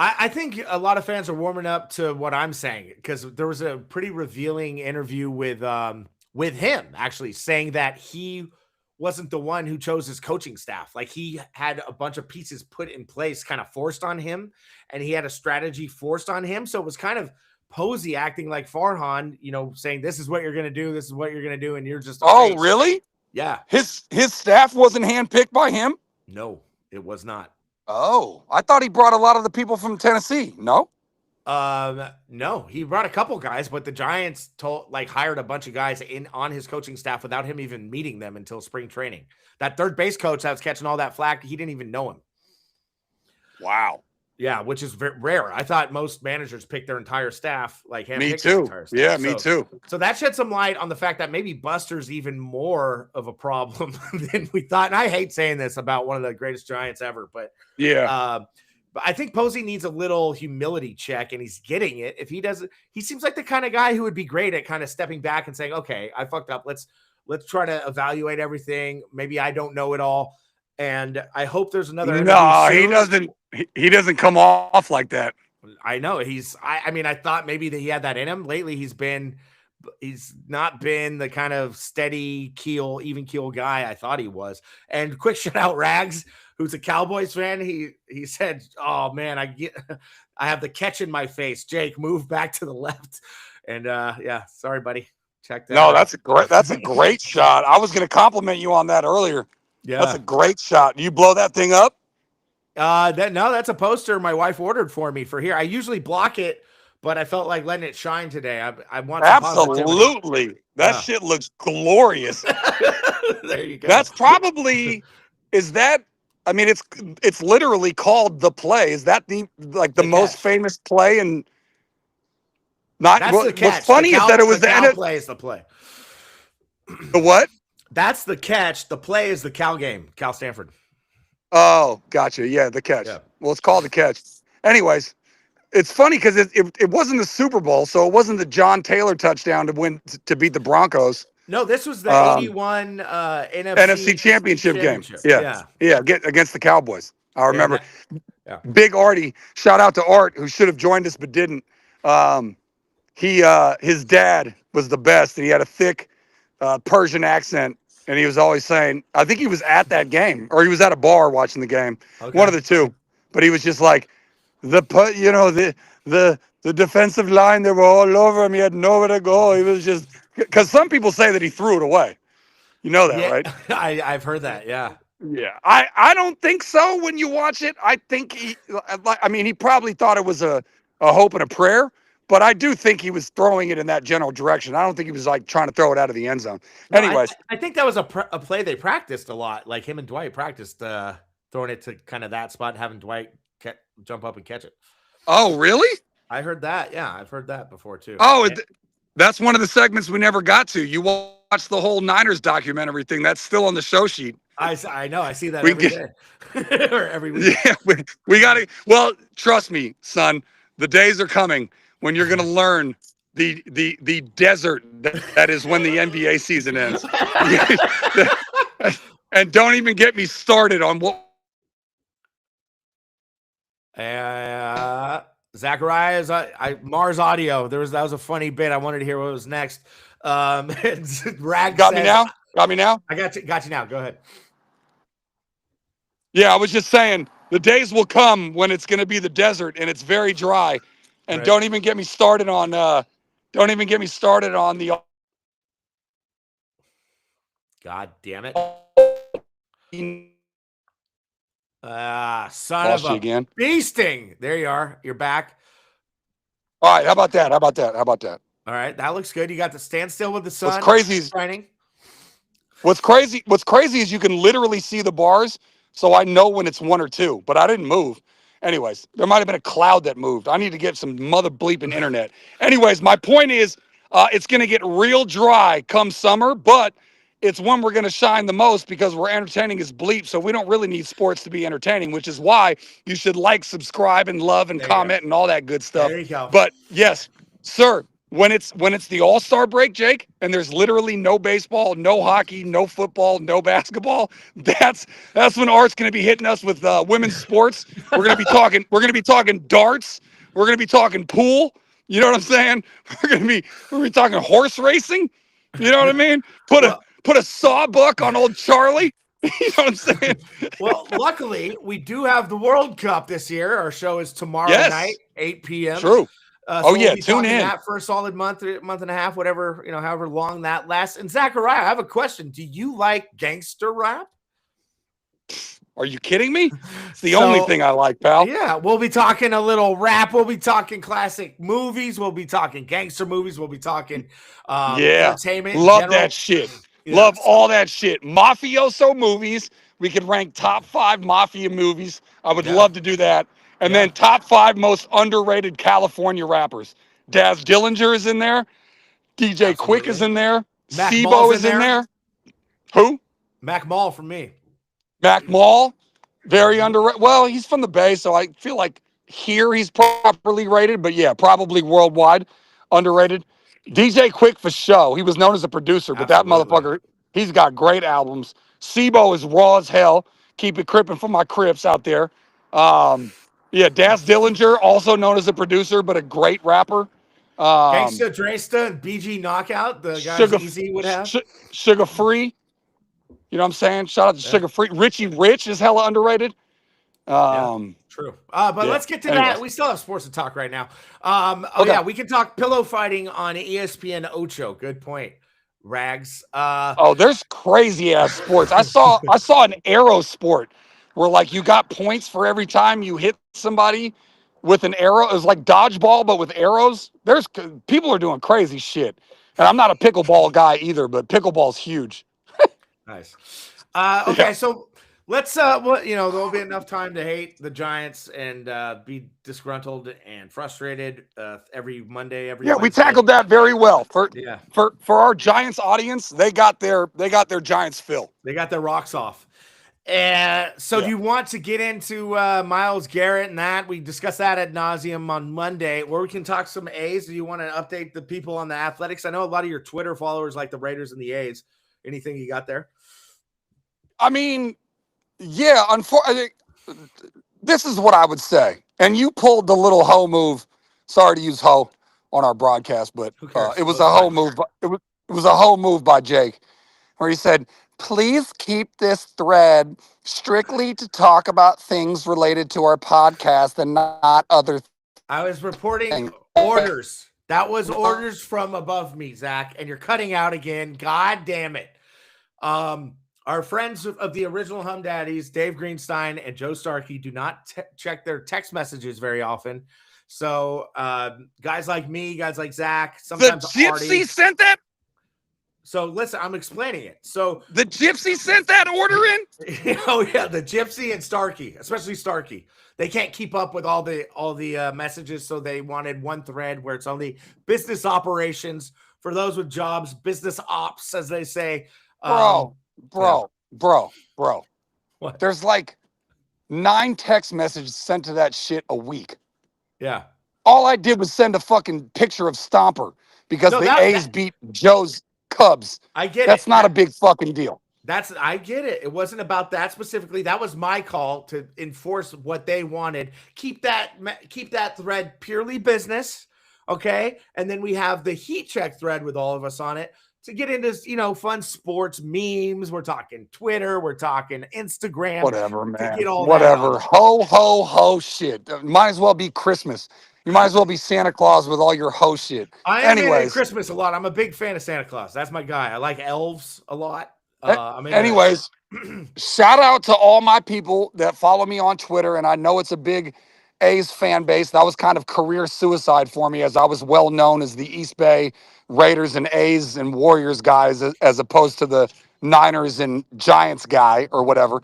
I think a lot of fans are warming up to what I'm saying because there was a pretty revealing interview with him actually saying that he wasn't the one who chose his coaching staff. Like he had a bunch of pieces put in place, kind of forced on him, and he had a strategy forced on him. So it was kind of Posey acting like Farhan, saying this is what you're gonna do, this is what you're gonna do, and you're just Oh, really? Yeah. His staff wasn't handpicked by him? No, it was not. Oh, I thought he brought a lot of the people from Tennessee. No? No, he brought a couple guys, but the Giants hired a bunch of guys on his coaching staff without him even meeting them until spring training. That third base coach that was catching all that flack, he didn't even know him. Wow. Yeah, which is rare. I thought most managers pick their entire staff, me too. Yeah, me too. So that shed some light on the fact that maybe Buster's even more of a problem than we thought. And I hate saying this about one of the greatest Giants ever, but yeah. But I think Posey needs a little humility check, and he's getting it. If he doesn't, he seems like the kind of guy who would be great at kind of stepping back and saying, "Okay, I fucked up. Let's try to evaluate everything. Maybe I don't know it all." And I hope there's another. No, he doesn't. He doesn't come off like that. I know I mean, I thought maybe that he had that in him. Lately, he's not been the kind of steady keel, even keel guy I thought he was. And quick shout out Rags, who's a Cowboys fan. He said, "Oh man, I have the catch in my face. Jake, move back to the left." And yeah, sorry, buddy. Check that. No, that's a great shot. I was going to compliment you on that earlier. Yeah, that's a great shot. Do you blow that thing up? That's a poster my wife ordered for me for here. I usually block it, but I felt like letting it shine today. I want absolutely. That shit looks glorious. There you go. That's probably I mean, it's literally called The Play. Is that the most famous play? And the catch. What's funny is that it was the play is the play. The what? That's the catch. The play is the Cal game, Cal Stanford. Oh, gotcha. Yeah, the catch. Yeah. Well, it's called the catch. Anyways, it's funny because it wasn't the Super Bowl, so it wasn't the John Taylor touchdown to beat the Broncos. No, this was the 81 NFC Championship game. Yeah, against the Cowboys. I remember. Big Artie. Shout out to Art, who should have joined us but didn't. His dad was the best, and he had a thick Persian accent, and he was always saying, I think he was at that game, or he was at a bar watching the game, one of the two. But he was just like, the defensive line, they were all over him. He had nowhere to go. He was just, because some people say that he threw it away. You know that, right? I've heard that. Yeah. Yeah. I don't think so when you watch it. I think he probably thought it was a hope and a prayer. But I do think he was throwing it in that general direction. I don't think he was like trying to throw it out of the end zone. No, anyways, I think that was a play they practiced a lot. Like him and Dwight practiced throwing it to kind of that spot, and having Dwight jump up and catch it. Oh, really? I heard that. Yeah, I've heard that before too. Oh, that's one of the segments we never got to. You watch the whole Niners documentary thing. That's still on the show sheet. I know. I see that every day or every week. Yeah, we got to. Well, trust me, son. The days are coming when you're going to learn the desert that is when the NBA season ends. And don't even get me started on what. Zakariah is Mars Audio. That was a funny bit. I wanted to hear what was next. Rag got me now. Got me now. I got you now. Go ahead. Yeah, I was just saying the days will come when it's going to be the desert and it's very dry. And don't even get me started on the. God damn it! Son Lost of you a again. bee sting. There you are. You're back. All right, how about that? All right, that looks good. You got the standstill with the sun. What's crazy is shining. What's crazy is you can literally see the bars, so I know when it's 1 or 2, but I didn't move. Anyways, there might have been a cloud that moved. I need to get some mother bleeping internet. Anyways, my point is it's going to get real dry come summer, but it's when we're going to shine the most because we're entertaining as bleep, so we don't really need sports to be entertaining, which is why you should like, subscribe, and love and comment and all that good stuff. There you go. But yes, sir, when it's the All-Star break, Jake, and there's literally no baseball, no hockey, no football, no basketball, that's when Art's going to be hitting us with women's sports. We're going to be talking darts. We're going to be talking pool. You know what I'm saying? We're going to be talking horse racing. You know what I mean? Put a sawbuck on old Charlie. You know what I'm saying? Well, luckily, we do have the World Cup this year. Our show is tomorrow night, 8 p.m. True. So we'll be tune in. that for a solid month and a half, whatever, however long that lasts. And Zakariah, I have a question. Do you like gangster rap? Are you kidding me? It's the only thing I like, pal. Yeah, we'll be talking a little rap. We'll be talking classic movies. We'll be talking gangster movies. We'll be talking entertainment. Love that shit. Yeah, Love all that shit. Mafioso movies. We could rank top 5 mafia movies. I would love to do that. And then top 5 most underrated California rappers. Daz Dillinger is in there. DJ Quick is in there. Sibo is in there. Who? Mac Mall for me. Mac Mall, very underrated. Well, he's from the Bay, so I feel like here he's properly rated, but yeah, probably worldwide underrated. DJ Quick for show. He was known as a producer, but that motherfucker, he's got great albums. Sibo is raw as hell. Keep it crippin' for my Crips out there. Daz Dillinger, also known as a producer, but a great rapper. Gangsta Dresta and BG Knockout, the guys Easy would have. Sugar Free. You know what I'm saying? Shout out to Sugar Free. Richie Rich is hella underrated. True. But let's get to that. We still have sports to talk right now. We can talk pillow fighting on ESPN Ocho. Good point. Rags. There's crazy ass sports. I saw an arrow sport where like you got points for every time you hit somebody with an arrow. It was like dodgeball, but with arrows. There's people are doing crazy shit. And I'm not a pickleball guy either, but pickleball's huge. Nice. Okay, so let's there'll be enough time to hate the Giants and be disgruntled and frustrated every Monday, every Wednesday. We tackled that very well. For our Giants audience, they got their Giants fill. They got their rocks off. Do you want to get into Myles Garrett and that? We discussed that ad nauseum on Monday, where we can talk some A's. Do you want to update the people on the Athletics? I know a lot of your Twitter followers like the Raiders and the A's. Anything you got there? I mean, unfortunately, this is what I would say. And you pulled the little hoe move. Sorry to use hoe on our broadcast, but it was a hoe move. It was a hoe move by Jake, where he said, "Please keep this thread strictly to talk about things related to our podcast and not other." I was reporting orders. That was orders from above me, Zach, and you're cutting out again. God damn it. Our friends of the original Humm Daddies, Dave Greenstein and Joe Starkey, do not check their text messages very often. So guys like me, guys like Zach, sometimes the Gypsy sent that. So listen, I'm explaining it. So the Gypsy sent that order in. Oh yeah, the Gypsy and Starkey, especially Starkey. They can't keep up with all the messages, so they wanted one thread where it's only business operations for those with jobs, business ops, as they say. Bro. What? There's like 9 text messages sent to that shit a week. Yeah. All I did was send a fucking picture of Stomper because the A's beat Joe's Cubs. I get it. That's not a big fucking deal. I get it. It wasn't about that specifically. That was my call to enforce what they wanted. Keep that thread purely business, okay? And then we have the heat check thread with all of us on it to get into, fun sports memes. We're talking Twitter. We're talking Instagram. Whatever, man. To get all Whatever. That ho, ho, ho shit. Might as well be Christmas. You might as well be Santa Claus with all your ho shit. I am into Christmas a lot. I'm a big fan of Santa Claus. That's my guy. I like elves a lot. Anyways, shout out to all my people that follow me on Twitter, and I know it's a big A's fan base. That was kind of career suicide for me, as I was well known as the East Bay Raiders and A's and Warriors guys, as opposed to the Niners and Giants guy or whatever,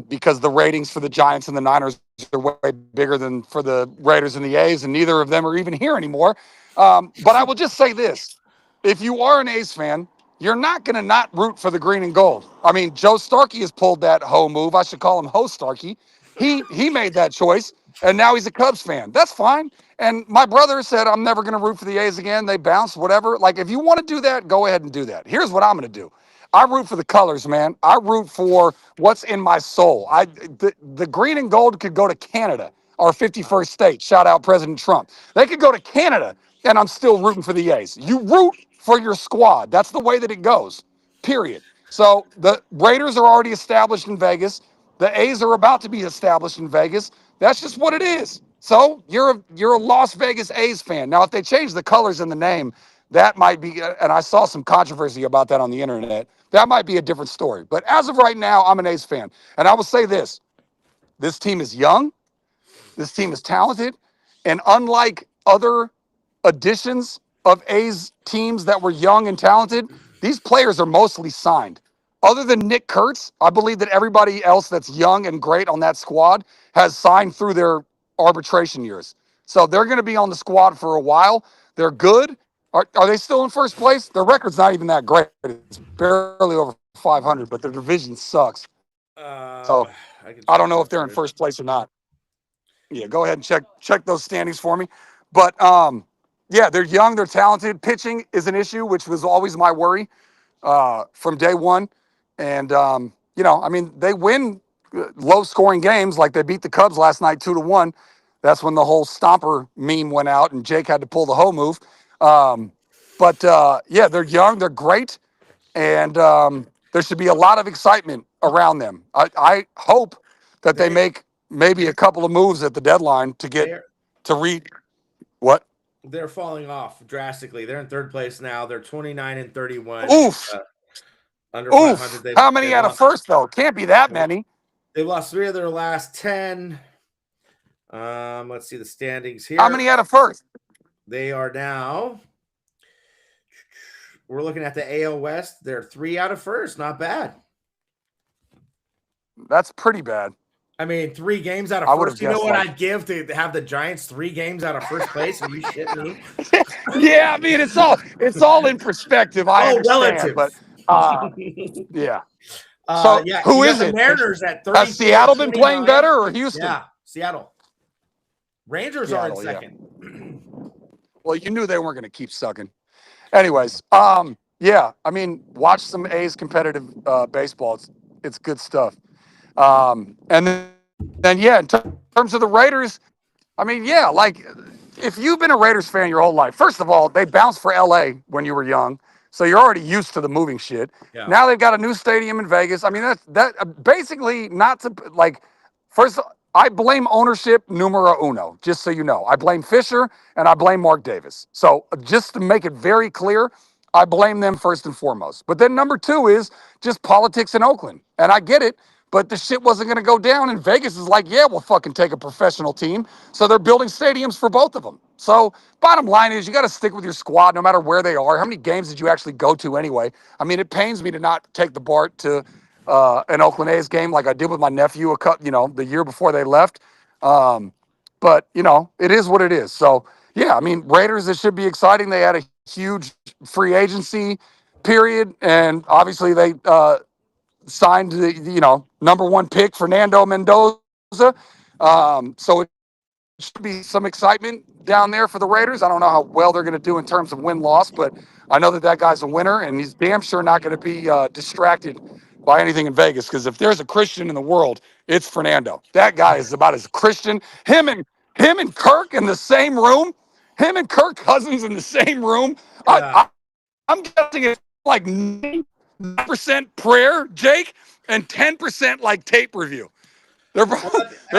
because the ratings for the Giants and the Niners are way bigger than for the Raiders and the A's, and neither of them are even here anymore. But I will just say this: if you are an A's fan, you're not going to not root for the green and gold. I mean, Joe Starkey has pulled that hoe move. I should call him Ho Starkey. He made that choice, and now he's a Cubs fan. That's fine. And my brother said, I'm never going to root for the A's again. They bounce, whatever. Like, if you want to do that, go ahead and do that. Here's what I'm going to do. I root for the colors, man. I root for what's in my soul. The green and gold could go to Canada, our 51st state. Shout out President Trump. They could go to Canada, and I'm still rooting for the A's. You root for your squad. That's the way that it goes, period. So the Raiders are already established in Vegas. The A's are about to be established in Vegas. That's just what it is. So you're a Las Vegas A's fan. Now, if they change the colors and the name, that might be, and I saw some controversy about that on the internet. That might be a different story. But as of right now, I'm an A's fan. And I will say this team is young. This team is talented. And unlike other additions of A's teams that were young and talented, these players are mostly signed. Other than Nick Kurtz, I believe that everybody else that's young and great on that squad has signed through their arbitration years. So they're going to be on the squad for a while. They're good. Are they still in first place? Their record's not even that great. It's barely over 500, but their division sucks. So I don't know if they're in first place or not. Yeah, go ahead and check those standings for me. But yeah, they're young, they're talented. Pitching is an issue, which was always my worry from day one. And I mean, they win low-scoring games, like they beat the Cubs last night 2-1. That's when the whole stomper meme went out, and Jake had to pull the hoe move. Yeah, they're young, they're great, and there should be a lot of excitement around them. I hope that they make maybe a couple of moves at the deadline to get to read what they're falling off drastically. They're in third place now. They're 29-31. Oof. Under Oof. 500. How many out of first though? Can't be that many. They've lost 3 of their last 10. Let's see the standings here. How many out of first? They are now. We're looking at the AL West. They're 3 out of first. Not bad. That's pretty bad. I mean, 3 games out of first. You know what I'd give to have the Giants 3 games out of first place? Are you shitting me? Yeah, I mean, it's all in perspective. I understand, relative. But yeah. So yeah, who is the it? Mariners at 30. Has Seattle been playing better or Houston? Yeah, Seattle. Rangers are in second. Yeah. Well, you knew they weren't going to keep sucking. Anyways, yeah, I mean, watch some A's competitive baseball. It's good stuff. And then yeah, in terms of the Raiders, I mean, yeah, like if you've been a Raiders fan your whole life, first of all, they bounced for LA when you were young. So you're already used to the moving shit. Yeah. Now they've got a new stadium in Vegas. I mean, that basically not to like. First, I blame ownership numero uno. Just so you know, I blame Fisher and I blame Mark Davis. So just to make it very clear, I blame them first and foremost. But then number 2 is just politics in Oakland, and I get it. But the shit wasn't going to go down, and Vegas is like, yeah, we'll fucking take a professional team. So they're building stadiums for both of them. So bottom line is you got to stick with your squad no matter where they are. How many games did you actually go to anyway? I mean, it pains me to not take the BART to an Oakland A's game like I did with my nephew the year before they left. But, it is what it is. So, yeah, I mean, Raiders, it should be exciting. They had a huge free agency period, and obviously they signed the number 1 pick Fernando Mendoza. So it should be some excitement down there for the Raiders. I don't know how well they're going to do in terms of win-loss, but I know that guy's a winner, and he's damn sure not going to be distracted by anything in Vegas, because if there's a Christian in the world, it's Fernando. That guy is about as Christian. Him and Kirk in the same room. Him and Kirk Cousins in the same room. Yeah. I'm guessing it's like 9% prayer, Jake, and 10% like tape review. They're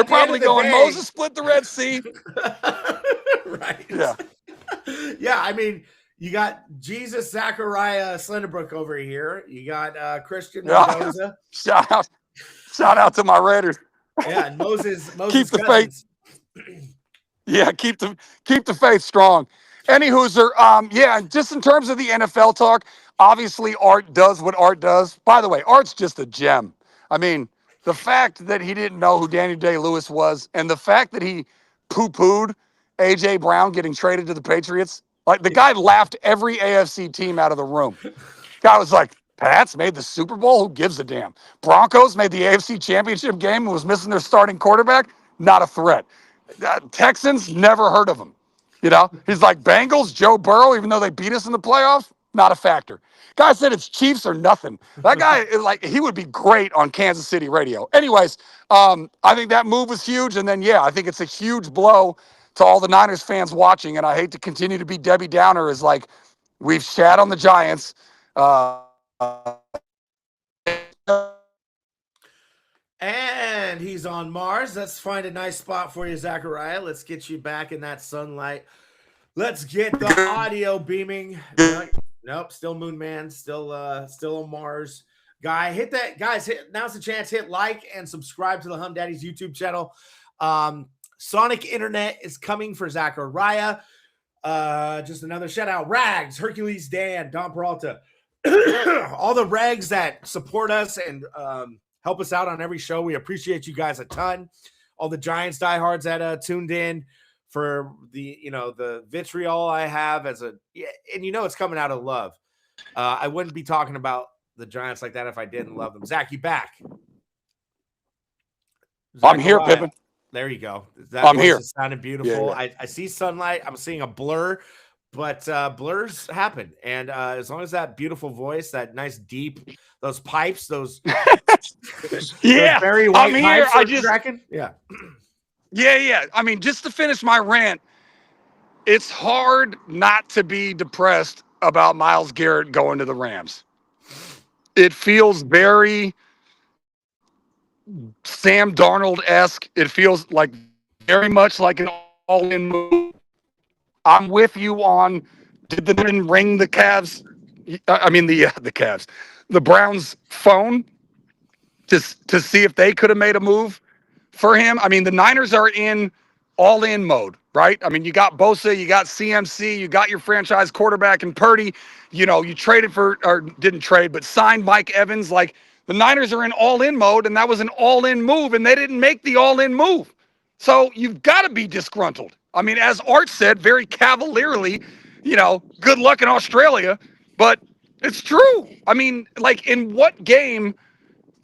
probably going, Moses split the Red Sea. Right. Yeah. Yeah, I mean, You got Jesus Zakariah Slenderbrook over here. You got Christian Yeah. Mendoza. Shout out to my Raiders. Yeah, and Moses Keep the faith. Cousins. Yeah, keep the faith strong. Any Hoosier, yeah, just in terms of the NFL talk, obviously Art does what Art does. By the way, Art's just a gem. I mean, the fact that he didn't know who Daniel Day-Lewis was, and the fact that he poo-pooed A.J. Brown getting traded to the Patriots, like the guy laughed every AFC team out of the room. Guy was like, Pats made the Super Bowl? Who gives a damn? Broncos made the AFC Championship game and was missing their starting quarterback? Not a threat. Texans, never heard of him. You know, he's like Bengals, Joe Burrow, even though they beat us in the playoffs, not a factor. Guy said it's Chiefs or nothing. That guy is like, he would be great on Kansas City radio. Anyways, I think that move was huge. And then, yeah, I think it's a huge blow to all the Niners fans watching. And I hate to continue to be Debbie Downer, is like, we've shat on the Giants. And he's on Mars. Let's find a nice spot for you, Zakariah. Let's get you back in that sunlight. Let's get the audio beaming. Nope, still Moon Man, still on Mars. Guys, now's the chance. Hit like and subscribe to the Humm Daddy's YouTube channel. Sonic Internet is coming for Zakariah. Just another shout out. Rags, Hercules Dan, Don Peralta. All the Rags that support us and help us out on every show. We appreciate you guys a ton. All the Giants diehards that tuned in for the vitriol I have and it's coming out of love. I wouldn't be talking about the Giants like that if I didn't love them. Zach, you back? I'm here, Pippin. There you go. I'm here. Sounded beautiful. Yeah. I see sunlight. I'm seeing a blur, but blurs happen. And as long as that beautiful voice, that nice deep, those pipes, those yeah, very white I'm here. pipes Yeah. I mean, just to finish my rant, it's hard not to be depressed about Myles Garrett going to the Rams. It feels very Sam Darnold-esque. It feels like very much like an all-in move. I'm with you on, did the men ring the Cavs? I mean, the Cavs, the Browns phone to see if they could have made a move for him. I mean, the Niners are in all-in mode, right? I mean, you got Bosa, you got CMC, you got your franchise quarterback in Purdy. You know, you didn't trade, but signed Mike Evans. Like, the Niners are in all-in mode, and that was an all-in move, and they didn't make the all-in move. So you've got to be disgruntled. I mean, as Art said very cavalierly, good luck in Australia, but it's true. I mean, like, in what game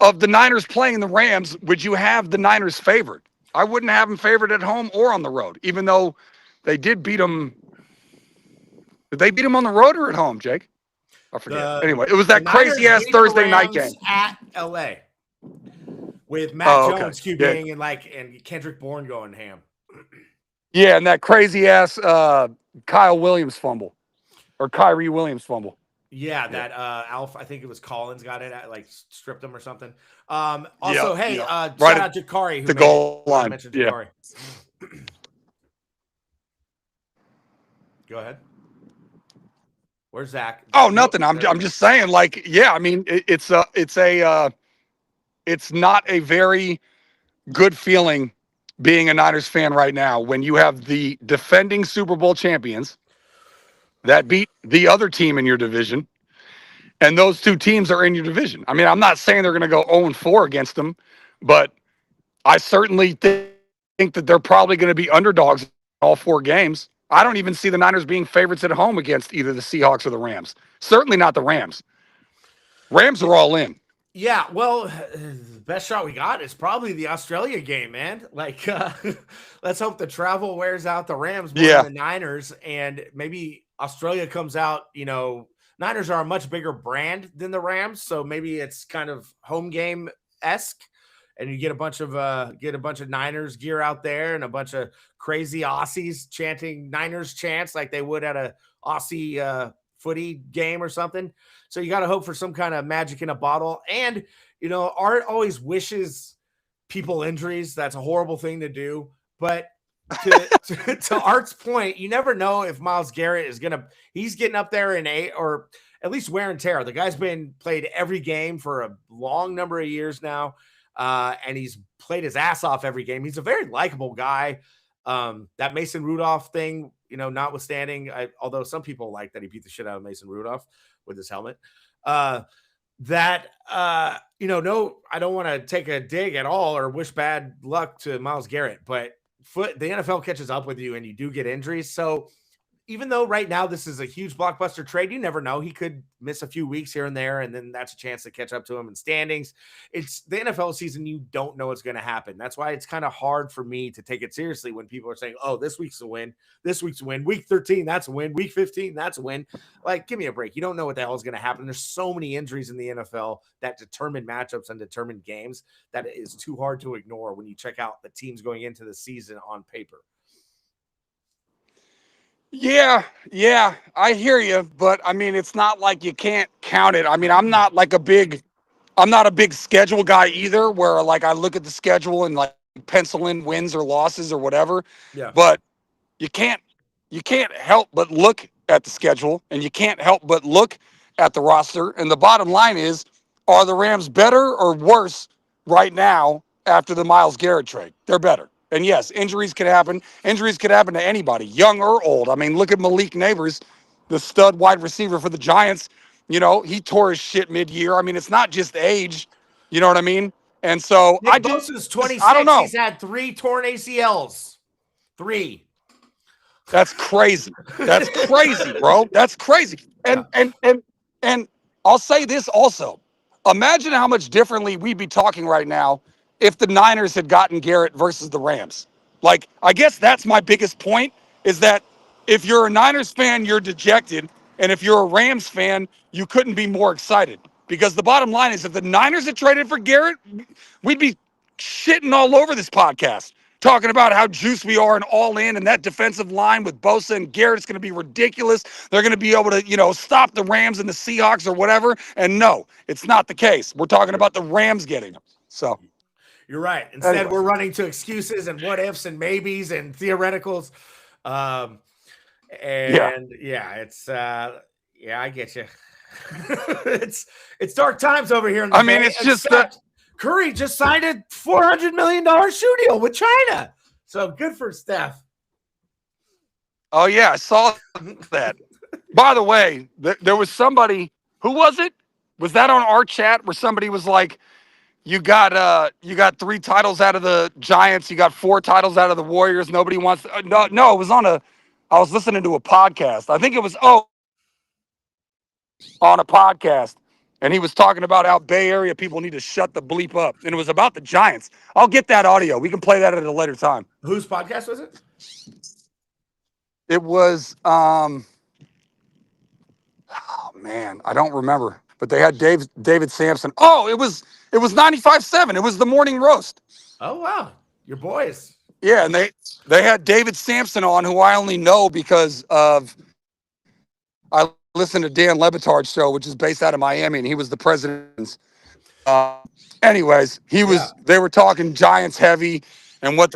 of the Niners playing the Rams would you have the Niners favored? I wouldn't have them favored at home or on the road, even though they did beat them. Did they beat them on the road or at home, Jake? I forget. Anyway, it was that crazy-ass Thursday night game. At L.A. with Matt Jones QBing and Kendrick Bourne going ham. Yeah, and that crazy-ass Kyle Williams fumble. Or Kyrie Williams fumble. Yeah, that Alf, I think it was Collins got it, stripped him or something. Also, shout out to Jakari. The goal line. Jakari. Go ahead. Where's Zach? Oh, nothing. I'm just saying, like, yeah, I mean, it's not a very good feeling being a Niners fan right now when you have the defending Super Bowl champions that beat the other team in your division, and those two teams are in your division. I mean, I'm not saying they're going to go 0-4 against them, but I certainly think that they're probably going to be underdogs in all 4 games. I don't even see the Niners being favorites at home against either the Seahawks or the Rams. Certainly not the Rams. Rams are all in. Yeah, well, the best shot we got is probably the Australia game, man. Like, let's hope the travel wears out the Rams more than the Niners, and maybe Australia comes out, Niners are a much bigger brand than the Rams, so maybe it's kind of home game-esque, and you get a bunch of Niners gear out there and a bunch of crazy Aussies chanting Niners chants like they would at a Aussie footy game or something. So you got to hope for some kind of magic in a bottle. And, Art always wishes people injuries. That's a horrible thing to do. But to Art's point, you never know if Myles Garrett is he's getting up there in or at least wear and tear. The guy's been played every game for a long number of years now. And he's played his ass off every game. He's a very likable guy. That Mason Rudolph thing, notwithstanding, although some people like that he beat the shit out of Mason Rudolph with his helmet. No, I don't want to take a dig at all or wish bad luck to Myles Garrett, but the NFL catches up with you and you do get injuries. So even though right now this is a huge blockbuster trade, you never know. He could miss a few weeks here and there, and then that's a chance to catch up to him in standings. It's the NFL season. You don't know what's going to happen. That's why it's kind of hard for me to take it seriously when people are saying, oh, this week's a win. This week's a win. Week 13, that's a win. Week 15, that's a win. Like, give me a break. You don't know what the hell is going to happen. There's so many injuries in the NFL that determine matchups and determine games that it is too hard to ignore when you check out the teams going into the season on paper. Yeah, I hear you, but I mean, it's not like you can't count it. I mean, I'm not a big schedule guy either, where like I look at the schedule and like pencil in wins or losses or whatever. Yeah. But you can't help but look at the schedule, and you can't help but look at the roster. And the bottom line is, are the Rams better or worse right now after the Myles Garrett trade? They're better. And yes, injuries could happen. Injuries could happen to anybody, young or old. I mean, look at Malik Neighbors, the stud wide receiver for the Giants. He tore his shit mid-year. I mean, it's not just age. You know what I mean? And so Nick Bosa's 26. I don't know. He's had 3 torn ACLs. 3. That's crazy. That's crazy, bro. That's crazy. And I'll say this also. Imagine how much differently we'd be talking right now if the Niners had gotten Garrett versus the Rams. Like, I guess that's my biggest point, is that if you're a Niners fan, you're dejected. And if you're a Rams fan, you couldn't be more excited. Because the bottom line is, if the Niners had traded for Garrett, we'd be shitting all over this podcast, talking about how juiced we are and all in, and that defensive line with Bosa and Garrett is going to be ridiculous. They're going to be able to, stop the Rams and the Seahawks or whatever. And no, it's not the case. We're talking about the Rams getting them. So you're right. Instead, we're running to excuses and what ifs and maybes and theoreticals. I get you. it's dark times over here in the Bay. It's just that Curry just signed a $400 million shoe deal with China. So good for Steph. Oh, yeah, I saw that. By the way, there was somebody, who was it? Was that on our chat where somebody was like, you got 3 titles out of the Giants, you got 4 titles out of the Warriors, nobody wants no, it was I was listening to a podcast. I think it was on a podcast, and he was talking about how Bay Area people need to shut the bleep up, and it was about the Giants. I'll get that audio. We can play that at a later time. Whose podcast was it? It was oh man, I don't remember, but they had David Sampson. Oh, it was 95.7. It was the morning roast. Oh wow, your boys. Yeah, and they had David Sampson on, who I only know because of I listened to Dan Lebitard's show, which is based out of Miami, and he was the president. Anyways, they were talking Giants heavy and what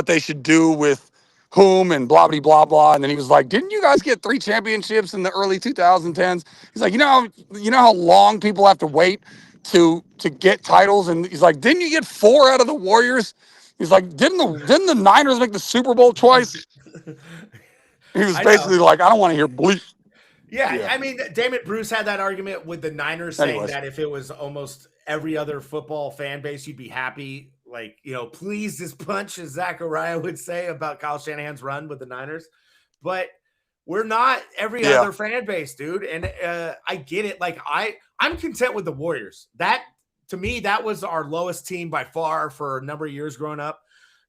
they should do with Humm and blah, blah, blah, blah. And then he was like, didn't you guys get 3 championships in the early 2010s? He's like, you know how long people have to wait to get titles? And he's like, didn't you get 4 out of the Warriors? He's like, didn't the Niners make the Super Bowl twice? He was basically like, I don't want to hear bleep. Yeah, I mean, Damon Bruce had that argument with the Niners saying that if it was almost every other football fan base, you'd be happy, like, pleased as punch, as Zakariah would say about Kyle Shanahan's run with the Niners. But we're not every other fan base, dude. And I get it. Like, I'm content with the Warriors. That, to me, that was our lowest team by far for a number of years growing up.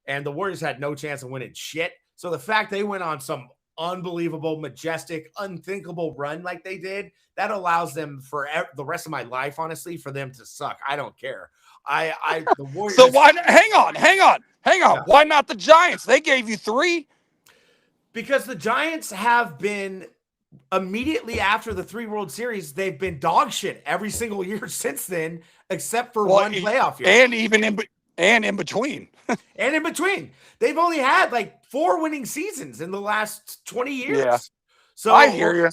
And the Warriors had no chance of winning shit. So the fact they went on some unbelievable, majestic, unthinkable run like they did, that allows them for the rest of my life, honestly, for them to suck. I don't care. The Warriors. So why? Hang on. Yeah. Why not the Giants? They gave you 3. Because the Giants have been immediately after the 3 World Series, they've been dog shit every single year since then, except for one playoff year. And even and in between. And in between, they've only had like 4 winning seasons in the last 20 years. Yeah. So I hear you.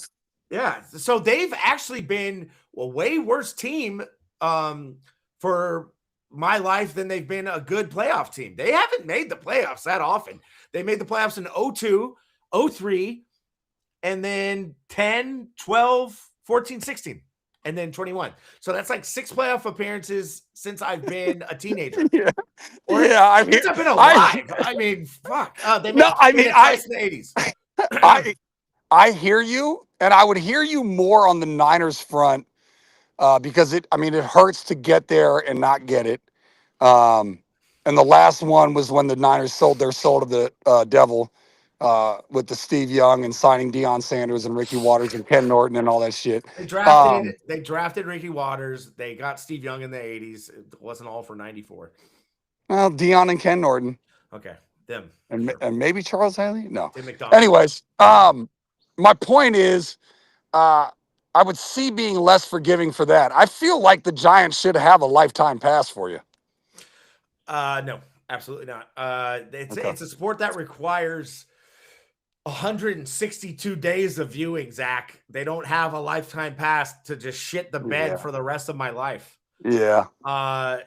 Yeah. So they've actually been a way worse team for my life than they've been a good playoff team. They haven't made the playoffs that often. They made the playoffs in 02, 03, and then 10, 12, 14, 16, and then 21. So that's like 6 playoff appearances since I've been a teenager. Yeah. Or Yeah, I mean, since I've been alive. I mean, fuck. They made, No, I they mean, made it twice in the 80s. I hear you, and I would hear you more on the Niners front because it hurts to get there and not get it. And the last one was when the Niners sold their soul to the devil with the Steve Young and signing Deion Sanders and Ricky Waters and Ken Norton and all that shit. They drafted Ricky Waters. They got Steve Young in the 80s. It wasn't all for 94. Well, Deion and Ken Norton. Okay, them. And, Sure. and maybe Charles Haley? No. Tim McDonald. Anyways, my point is, I would see being less forgiving for that. I feel like the Giants should have a lifetime pass for you. No, absolutely not. It's a sport that requires 162 days of viewing, Zach. They don't have a lifetime pass to just shit the bed for the rest of my life. Yeah. I'm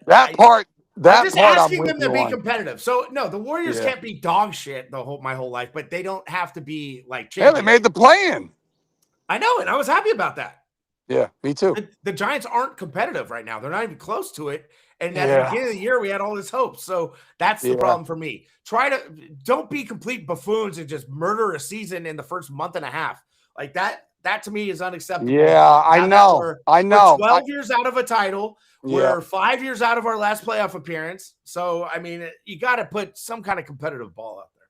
I'm asking with them to you be competitive. So no, the Warriors can't be dog shit my whole life, but they don't have to be like champions. Yeah, they made the play-in. I know, and I was happy about that. Yeah, me too. The Giants aren't competitive right now. They're not even close to it. And at the beginning of the year, we had all this hope. So that's the problem for me. Don't be complete buffoons and just murder a season in the first month and a half. Like that to me is unacceptable. Yeah, I know. We're 12 years out of a title. We're 5 years out of our last playoff appearance. So, I mean, you got to put some kind of competitive ball out there.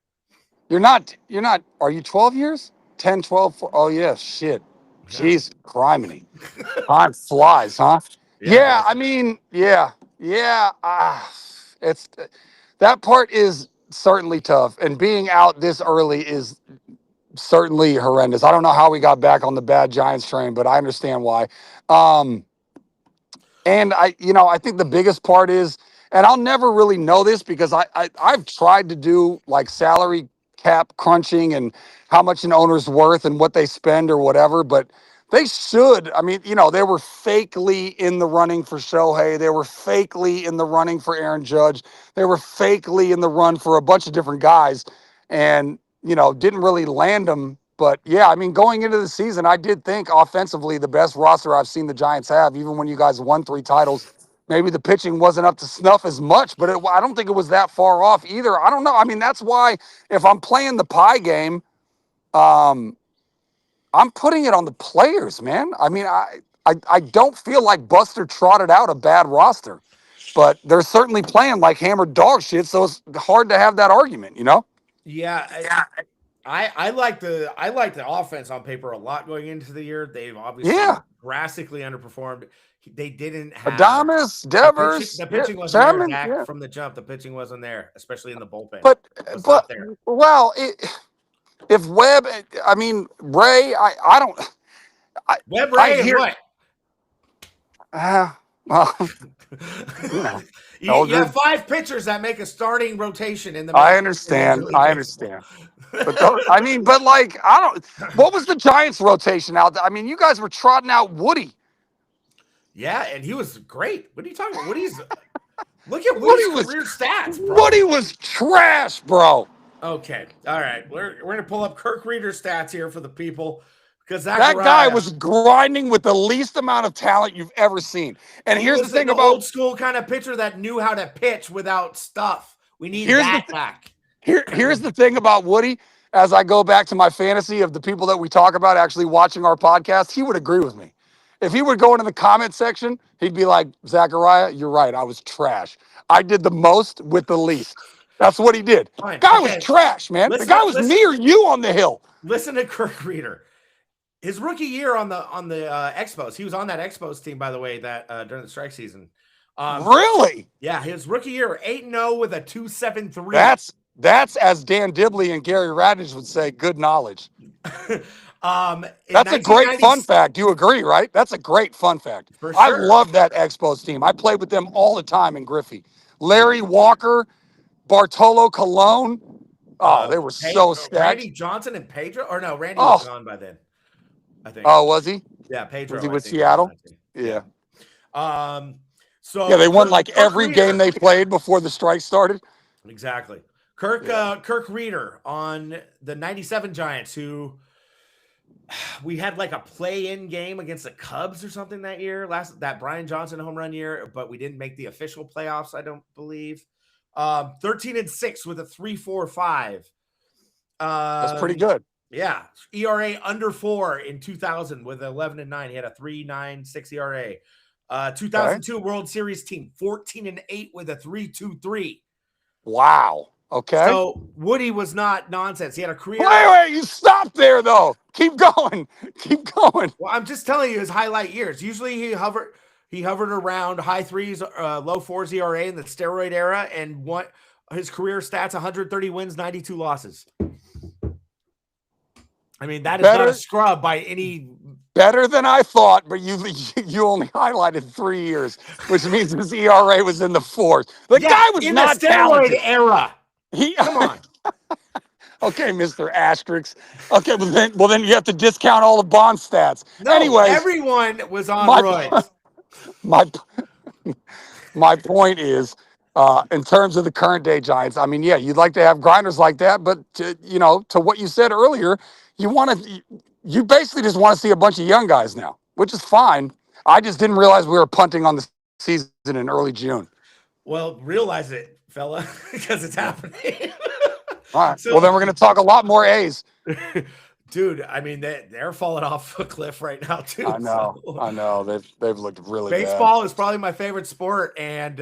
You're not, are you 12 years? 10, 12? Oh, yeah, shit. Jeez, criminy. Time flies, huh? Yeah, I mean, it's that part is certainly tough. And being out this early is certainly horrendous. I don't know how we got back on the bad Giants train, but I understand why. And I think the biggest part is, and I'll never really know this because I've tried to do like salary cap crunching and how much an owner's worth and what they spend or whatever, but they should. I mean, they were fakely in the running for Shohei. They were fakely in the running for Aaron Judge. They were fakely in the run for a bunch of different guys and, didn't really land them. But yeah, I mean, going into the season, I did think offensively the best roster I've seen the Giants have, even when you guys won 3 titles. Maybe the pitching wasn't up to snuff as much, but I don't think it was that far off either. I don't know. I mean, that's why if I'm playing the pie game, I'm putting it on the players, man. I mean, I don't feel like Buster trotted out a bad roster, but they're certainly playing like hammered dog shit, so it's hard to have that argument, Yeah. I like the offense on paper a lot going into the year. They've obviously drastically underperformed. They didn't have Adames, Devers. The pitching wasn't there from the jump. The pitching wasn't there, especially in the bullpen. But if Webb, I mean Ray, I don't. Webb, Ray, and what? You have 5 pitchers that make a starting rotation in the. I understand. But what was the Giants' rotation out there? I mean, you guys were trotting out Woody. Yeah, and he was great. What are you talking about? Look at Woody's career stats, bro. Woody was trash, bro. Okay, all right. We're gonna pull up Kirk Reeder's stats here for the people because that guy was grinding with the least amount of talent you've ever seen. And here's the thing about old school kind of pitcher that knew how to pitch without stuff. We need that back. Here's the thing about Woody. As I go back to my fantasy of the people that we talk about actually watching our podcast, he would agree with me. If he would go into the comment section, he'd be like, Zachariah, you're right. I was trash. I did the most with the least. That's what he did. Fine. Guy was trash, man. The guy was near you on the hill. Listen to Kirk Reeder. His rookie year on the Expos. He was on that Expos team, by the way, that during the strike season. Really? Yeah, his rookie year, 8-0 with a 2.73. That's as Dan Dibley and Gary Radich would say, good knowledge. That's a great fun fact. You agree, right? That's a great fun fact. For sure. I love that Expos team. I played with them all the time in Griffey. Larry Walker, Bartolo Colon. Oh, they were so stacked. Randy Johnson and Pedro? Or no, Randy was gone by then, I think. Oh, was he? Yeah, Pedro. Was he I with think, Seattle? Yeah. So yeah, they won like Kirk every Reeder. game they played before the strike started. Exactly. Kirk Reeder on the 97 Giants, who we had like a play-in game against the Cubs or something that year, that Brian Johnson home run year, but we didn't make the official playoffs, I don't believe. 13-6 with a 3.45. That's pretty good. Yeah. ERA under 4 in 2000 with 11-9. He had a 3.96 ERA. 2002 World Series team, 14-8 with a 3.23. Wow. Okay. So Woody was not nonsense. He had a career. Wait, you stop there though. Keep going. Keep going. Well, I'm just telling you his highlight years. Usually he hovered around high 3s, low 4s ERA in the steroid era, and what his career stats: 130 wins, 92 losses. I mean, that is not a scrub by any. Better than I thought, but you only highlighted 3 years, which means his ERA was in the 4s. The guy was in not the steroid talented. era. Come on. Okay, Mr. Asterix. Okay, well then you have to discount all the Bond stats. No, anyways, everyone was on roids. My point is, in terms of the current day Giants, I mean, yeah, you'd like to have grinders like that, but to what you said earlier, you basically just want to see a bunch of young guys now, which is fine. I just didn't realize we were punting on the season in early June. Well, realize it, fella, because it's happening. All right. Well, then we're going to talk a lot more A's. Dude, I mean, they're falling off a cliff right now, too. I know. They've looked really Baseball bad. is probably my favorite sport, and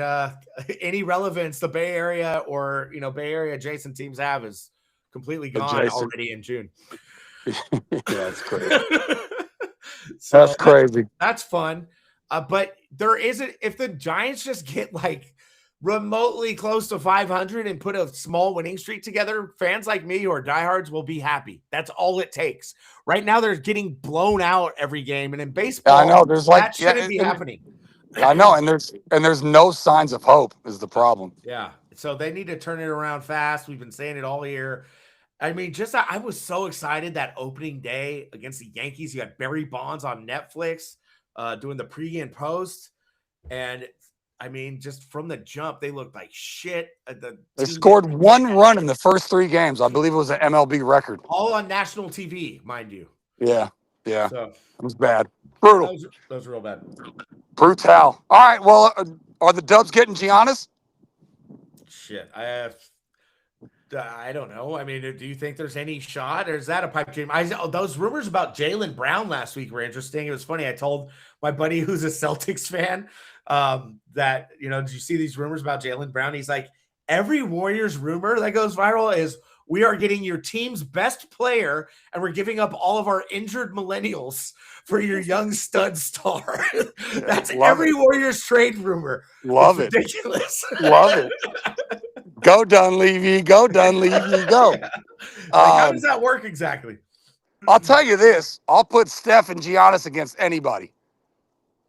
any relevance the Bay Area or, Bay Area adjacent teams have is completely gone already in June. Yeah, that's crazy. That's crazy. That's fun. But there isn't, if the Giants just get like remotely close to 500 and put a small winning streak together, fans like me who are diehards will be happy. That's all it takes. Right now, they're getting blown out every game, and in baseball, I know there's that shouldn't be happening. I know, and there's no signs of hope is the problem. Yeah, so they need to turn it around fast. We've been saying it all year. I mean, I was so excited that opening day against the Yankees. You had Barry Bonds on Netflix doing the pre and post, and I mean, just from the jump, they looked like shit. They scored 1 run in the first 3 games. I believe it was an MLB record. All on national TV, mind you. Yeah. So, it was bad. Brutal. That was real bad. Brutal. All right. Well, are the Dubs getting Giannis? Shit. I don't know. I mean, do you think there's any shot, or is that a pipe dream? Those rumors about Jaylen Brown last week were interesting. It was funny. I told my buddy who's a Celtics fan that, did you see these rumors about Jaylen Brown? He's like, every Warriors rumor that goes viral is we are getting your team's best player and we're giving up all of our injured millennials for your young stud star. That's every Warriors trade rumor. Love it's it. ridiculous. Love it. Go Dunleavy. Go Dunleavy. Go. Yeah. How does that work exactly? I'll tell you this. I'll put Steph and Giannis against anybody.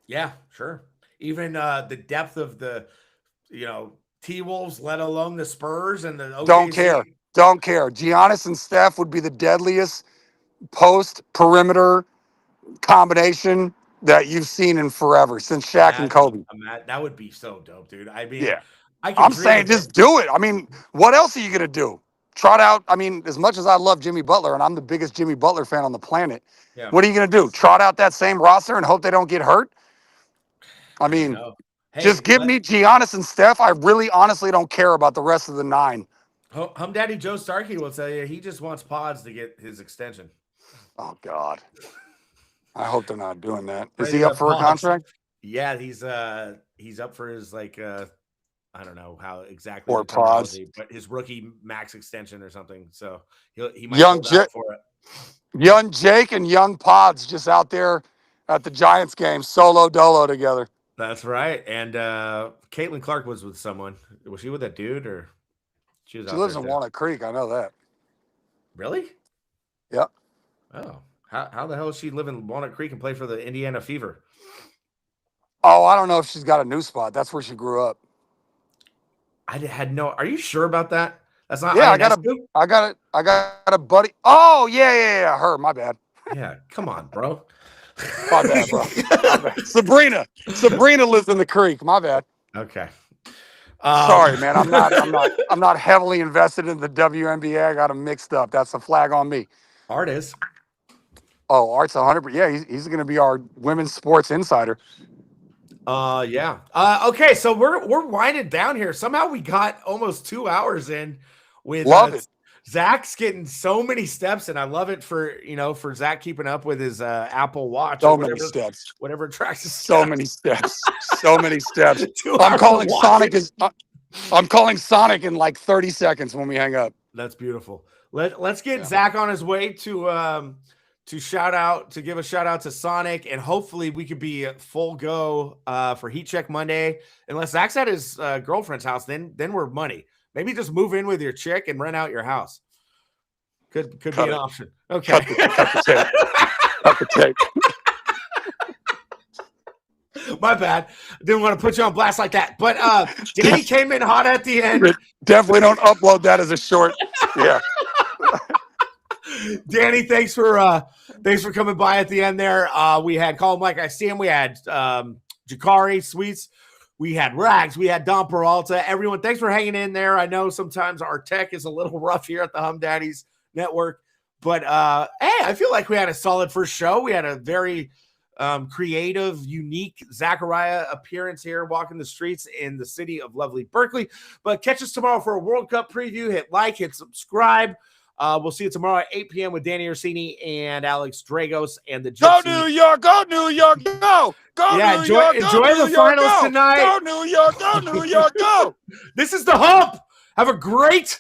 Yeah, sure. Even the depth of the, T-Wolves, let alone the Spurs and the OKC. Don't care. Giannis and Steph would be the deadliest post-perimeter combination that you've seen in forever since Shaq and Kobe. That would be so dope, dude. I mean, yeah. I'm saying just do it. I mean, what else are you going to do? Trot out. I mean, as much as I love Jimmy Butler, and I'm the biggest Jimmy Butler fan on the planet, what are you going to do? Trot out that same roster and hope they don't get hurt? I mean, just give me Giannis and Steph. I really honestly don't care about the rest of the 9. Humm Daddy Joe Starkey will tell you he just wants Pods to get his extension. Oh, God. I hope they're not doing that. Is he up for a contract? Yeah, he's up for his, I don't know how exactly. Or Pods. But his rookie max extension or something. So he might hold out for it. Young Jake and young Pods just out there at the Giants game, solo dolo together. That's right. And Caitlin Clark was with someone. Was she with that dude or? She lives in Walnut Creek. I know that. Really? Yep. Oh, how the hell does she live in Walnut Creek and play for the Indiana Fever? Oh, I don't know if she's got a new spot. That's where she grew up. I had no. Are you sure about that? That's not Yeah, Ionescu? I got a buddy. Oh, yeah, her. My bad. Yeah, come on, bro. My bad, bro. My bad. Sabrina lives in the creek. My bad. Okay. Sorry, man. I'm not heavily invested in the WNBA. I got them mixed up. That's a flag on me. Art is. Oh, Art's 100. Yeah, he's going to be our women's sports insider. Yeah. Okay, so we're winding down here. Somehow we got almost 2 hours in with Love it. Zach's getting so many steps, and I love it for for Zach keeping up with his Apple Watch. So or many steps. Whatever tracks his So many steps. So many steps. 2 I'm hours calling of Sonic watching. I'm calling Sonic in like 30 seconds when we hang up. That's beautiful. Let's get Zach on his way to give a shout out to Sonic, and hopefully we could be at full go for Heat Check Monday. Unless Zach's at his girlfriend's house, then we're money. Maybe just move in with your chick and rent out your house. Could be an option. Okay. Cut the tape. Cut the tape. My bad. Didn't want to put you on blast like that. But Danny came in hot at the end. Definitely don't upload that as a short. Yeah. Danny, thanks for coming by at the end there. We had Call Him Like I See Him. We had Jakari Sweets. We had Rags. We had Don Peralta. Everyone, thanks for hanging in there. I know sometimes our tech is a little rough here at the Humm Daddies Network, but hey, I feel like we had a solid first show. We had a very creative, unique Zakariah appearance here, walking the streets in the city of lovely Berkeley. But catch us tomorrow for a World Cup preview. Hit like, hit subscribe. We'll see you tomorrow at 8 p.m. with Danny Orsini and Alex Dragos and the Gypsy. Go New York, go New York, go! Go yeah, New York, enjoy the finals tonight. Go New York, go! This is the Hump. Have a great